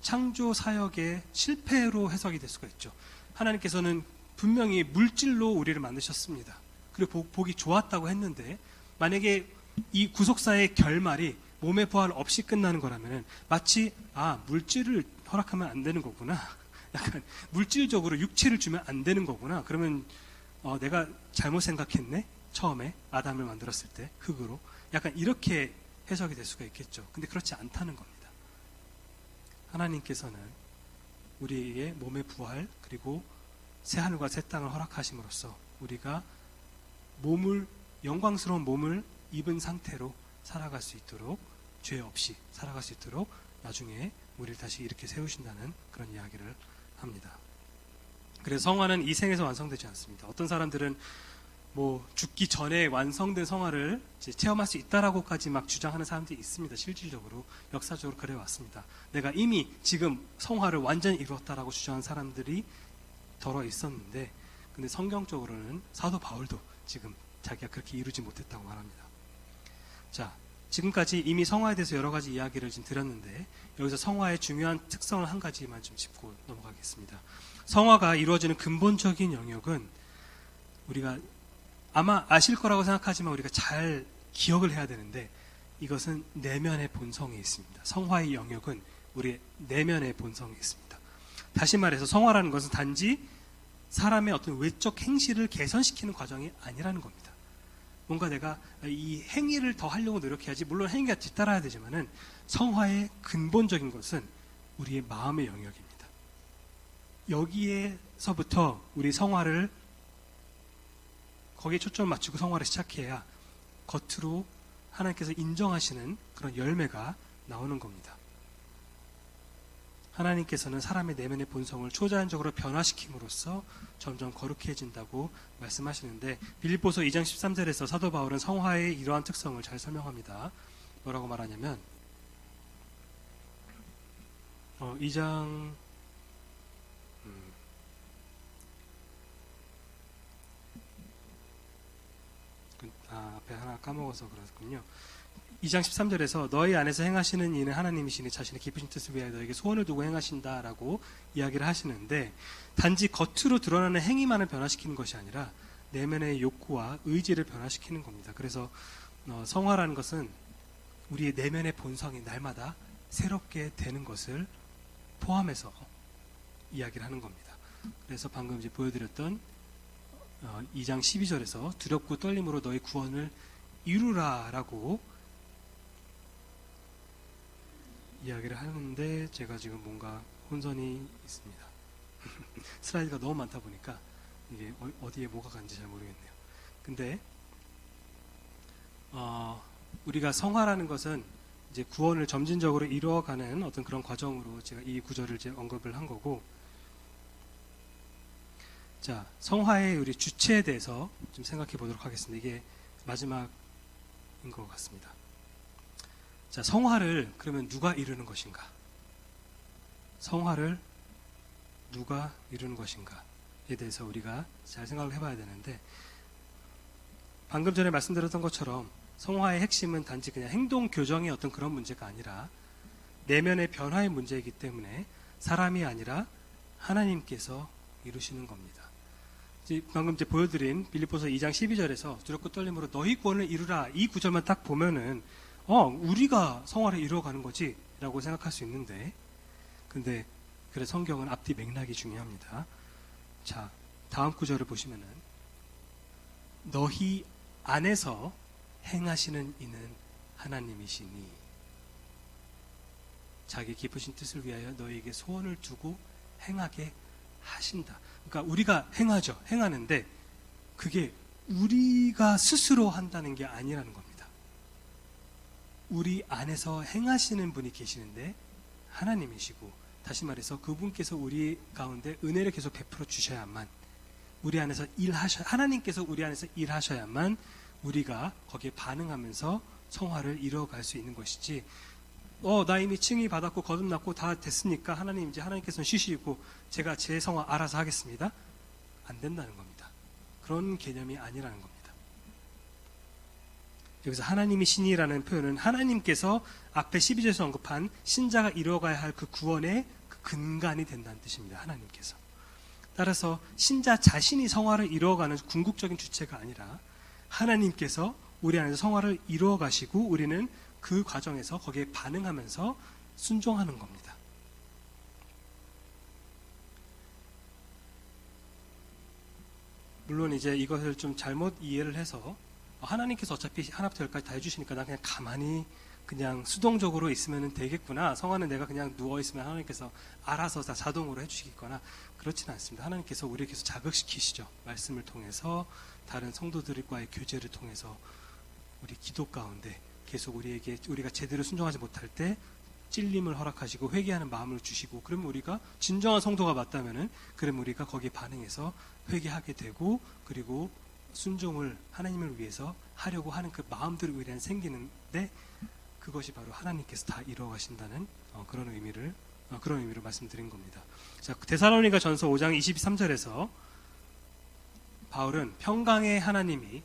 창조 사역의 실패로 해석이 될 수가 있죠. 하나님께서는 분명히 물질로 우리를 만드셨습니다. 그리고 보기 좋았다고 했는데 만약에 이 구속사의 결말이 몸의 부활 없이 끝나는 거라면 마치 물질을 허락하면 안 되는 거구나. 약간 물질적으로 육체를 주면 안 되는 거구나. 그러면 내가 잘못 생각했네. 처음에 아담을 만들었을 때 흙으로. 약간 이렇게 해석이 될 수가 있겠죠. 근데 그렇지 않다는 겁니다. 하나님께서는 우리에게 몸의 부활 그리고 새하늘과 새 땅을 허락하심으로써 우리가 영광스러운 몸을 입은 상태로 살아갈 수 있도록 죄 없이 살아갈 수 있도록 나중에 우리를 다시 이렇게 세우신다는 그런 이야기를 합니다. 그래서 성화는 이 생에서 완성되지 않습니다. 어떤 사람들은 죽기 전에 완성된 성화를 체험할 수 있다라고까지 막 주장하는 사람들이 있습니다. 실질적으로 역사적으로 그래 왔습니다. 내가 이미 지금 성화를 완전히 이루었다라고 주장하는 사람들이 더러 있었는데, 근데 성경적으로는 사도 바울도 지금 자기가 그렇게 이루지 못했다고 말합니다. 자, 지금까지 이미 성화에 대해서 여러 가지 이야기를 지금 드렸는데 여기서 성화의 중요한 특성을 한 가지만 좀 짚고 넘어가겠습니다. 성화가 이루어지는 근본적인 영역은 우리가 아마 아실 거라고 생각하지만 우리가 잘 기억을 해야 되는데 이것은 내면의 본성에 있습니다. 성화의 영역은 우리의 내면의 본성에 있습니다. 다시 말해서 성화라는 것은 단지 사람의 어떤 외적 행실을 개선시키는 과정이 아니라는 겁니다. 뭔가 내가 이 행위를 더 하려고 노력해야지, 물론 행위가 뒤따라야 되지만은 성화의 근본적인 것은 우리의 마음의 영역입니다. 여기에서부터 우리 성화를 거기에 초점을 맞추고 성화를 시작해야 겉으로 하나님께서 인정하시는 그런 열매가 나오는 겁니다. 하나님께서는 사람의 내면의 본성을 초자연적으로 변화시킴으로써 점점 거룩해진다고 말씀하시는데, 빌립보서 2장 13절에서 사도 바울은 성화의 이러한 특성을 잘 설명합니다. 뭐라고 말하냐면 2장 앞에 하나 까먹어서 그렇군요. 2장 13절에서 너희 안에서 행하시는 이는 하나님이시니 자신의 깊으신 뜻을 위하여 너에게 소원을 두고 행하신다라고 이야기를 하시는데, 단지 겉으로 드러나는 행위만을 변화시키는 것이 아니라 내면의 욕구와 의지를 변화시키는 겁니다. 그래서 성화라는 것은 우리의 내면의 본성이 날마다 새롭게 되는 것을 포함해서 이야기를 하는 겁니다. 그래서 방금 이제 보여드렸던 2장 12절에서 두렵고 떨림으로 너희 구원을 이루라라고 이야기를 하는데, 제가 지금 뭔가 혼선이 있습니다. 슬라이드가 너무 많다 보니까 이게 어디에 뭐가 간지 잘 모르겠네요. 근데 우리가 성화라는 것은 이제 구원을 점진적으로 이루어가는 어떤 그런 과정으로 제가 이 구절을 이제 언급을 한 거고, 자, 성화의 우리 주체에 대해서 좀 생각해 보도록 하겠습니다. 이게 마지막인 것 같습니다. 자, 성화를 그러면 누가 이루는 것인가? 성화를 누가 이루는 것인가에 대해서 우리가 잘 생각을 해봐야 되는데, 방금 전에 말씀드렸던 것처럼 성화의 핵심은 단지 그냥 행동 교정의 어떤 그런 문제가 아니라 내면의 변화의 문제이기 때문에 사람이 아니라 하나님께서 이루시는 겁니다. 방금 이제 보여드린 빌립보서 2장 12절에서 두렵고 떨림으로 너희 구원을 이루라, 이 구절만 딱 보면은 우리가 성화를 이루어가는 거지 라고 생각할 수 있는데, 근데 그래 성경은 앞뒤 맥락이 중요합니다. 자, 다음 구절을 보시면은 너희 안에서 행하시는 이는 하나님이시니 자기 깊으신 뜻을 위하여 너희에게 소원을 두고 행하게 하신다. 그러니까 우리가 행하는데 그게 우리가 스스로 한다는 게 아니라는 겁니다. 우리 안에서 행하시는 분이 계시는데 하나님이시고, 다시 말해서 그분께서 우리 가운데 은혜를 계속 베풀어 주셔야만, 우리 안에서 하나님께서 우리 안에서 일하셔야만 우리가 거기에 반응하면서 성화를 이루어갈 수 있는 것이지, 나 이미 칭의 받았고 거듭났고 다 됐으니까 하나님께서는 쉬시고 제가 제 성화 알아서 하겠습니다. 안 된다는 겁니다. 그런 개념이 아니라는 겁니다. 여기서 하나님이 신이라는 표현은 하나님께서 앞에 12절에서 언급한 신자가 이루어가야 할 그 구원의 그 근간이 된다는 뜻입니다. 하나님께서. 따라서 신자 자신이 성화를 이루어가는 궁극적인 주체가 아니라 하나님께서 우리 안에서 성화를 이루어 가시고 우리는 그 과정에서 거기에 반응하면서 순종하는 겁니다. 물론 이제 이것을 좀 잘못 이해를 해서 하나님께서 어차피 하나부터 열까지 다 해주시니까 나 그냥 가만히 그냥 수동적으로 있으면 되겠구나, 성화는 내가 그냥 누워있으면 하나님께서 알아서 다 자동으로 해주시겠거나, 그렇지는 않습니다. 하나님께서 우리를 계속 자극시키시죠. 말씀을 통해서, 다른 성도들과의 교제를 통해서, 우리 기도 가운데 계속 우리가 제대로 순종하지 못할 때 찔림을 허락하시고 회개하는 마음을 주시고, 그러면 우리가 진정한 성도가 맞다면은 그러면 우리가 거기에 반응해서 회개하게 되고, 그리고 순종을 하나님을 위해서 하려고 하는 그 마음들이 우리 안에 생기는데, 그것이 바로 하나님께서 다 이루어 가신다는 그런 의미로 말씀드린 겁니다. 자, 데살로니가 전서 5장 23절에서 바울은 평강의 하나님이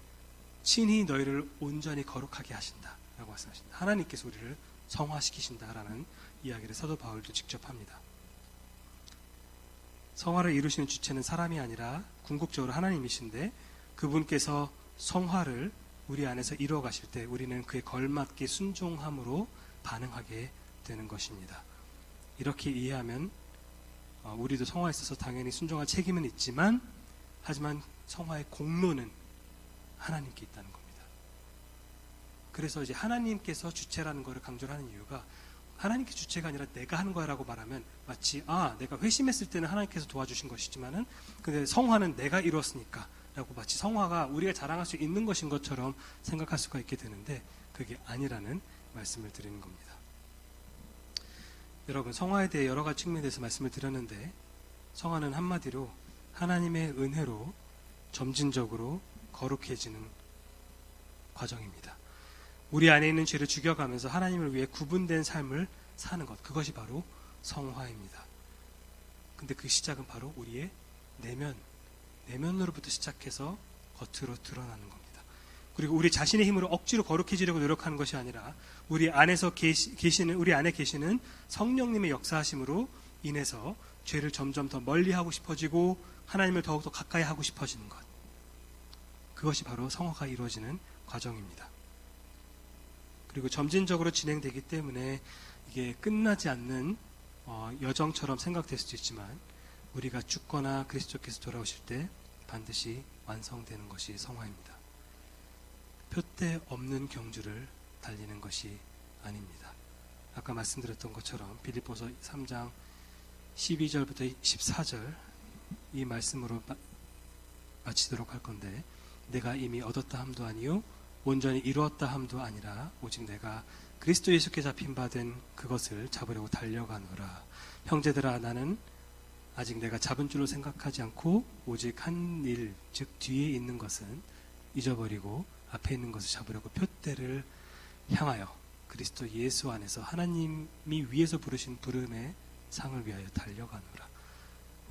친히 너희를 온전히 거룩하게 하신다라고 말씀하십니다. 하나님께서 우리를 성화시키신다라는 이야기를 사도 바울도 직접 합니다. 성화를 이루시는 주체는 사람이 아니라 궁극적으로 하나님이신데, 그분께서 성화를 우리 안에서 이루어 가실 때 우리는 그에 걸맞게 순종함으로 반응하게 되는 것입니다. 이렇게 이해하면 우리도 성화에 있어서 당연히 순종할 책임은 있지만, 하지만 성화의 공로는 하나님께 있다는 겁니다. 그래서 이제 하나님께서 주체라는 것을 강조를 하는 이유가, 하나님께 주체가 아니라 내가 하는 거라고 말하면 마치 내가 회심했을 때는 하나님께서 도와주신 것이지만은 근데 성화는 내가 이루었으니까 라고 마치 성화가 우리가 자랑할 수 있는 것인 것처럼 생각할 수가 있게 되는데, 그게 아니라는 말씀을 드리는 겁니다. 여러분, 성화에 대해 여러 가지 측면에서 말씀을 드렸는데, 성화는 한마디로 하나님의 은혜로 점진적으로 거룩해지는 과정입니다. 우리 안에 있는 죄를 죽여가면서 하나님을 위해 구분된 삶을 사는 것, 그것이 바로 성화입니다. 근데 그 시작은 바로 우리의 내면으로부터 시작해서 겉으로 드러나는 겁니다. 그리고 우리 자신의 힘으로 억지로 거룩해지려고 노력하는 것이 아니라 우리 안에 계시는 성령님의 역사하심으로 인해서 죄를 점점 더 멀리하고 싶어지고 하나님을 더욱더 가까이 하고 싶어지는 것. 그것이 바로 성화가 이루어지는 과정입니다. 그리고 점진적으로 진행되기 때문에 이게 끝나지 않는 여정처럼 생각될 수도 있지만 우리가 죽거나 그리스도께서 돌아오실 때 반드시 완성되는 것이 성화입니다. 표대 없는 경주를 달리는 것이 아닙니다. 아까 말씀드렸던 것처럼 빌립보서 3장 12절부터 14절 이 말씀으로 마치도록 할 건데, 내가 이미 얻었다 함도 아니요 온전히 이루었다 함도 아니라 오직 내가 그리스도 예수께 잡힌 바 된 그것을 잡으려고 달려가노라. 형제들아, 나는 아직 내가 잡은 줄로 생각하지 않고 오직 한 일, 즉 뒤에 있는 것은 잊어버리고 앞에 있는 것을 잡으려고 표대를 향하여 그리스도 예수 안에서 하나님이 위에서 부르신 부름의 상을 위하여 달려가노라.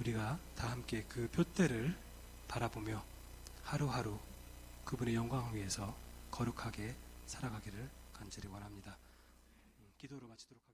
우리가 다 함께 그 표대를 바라보며 하루하루 그분의 영광을 위해서 거룩하게 살아가기를 간절히 원합니다. 기도로 마치도록 하겠습니다.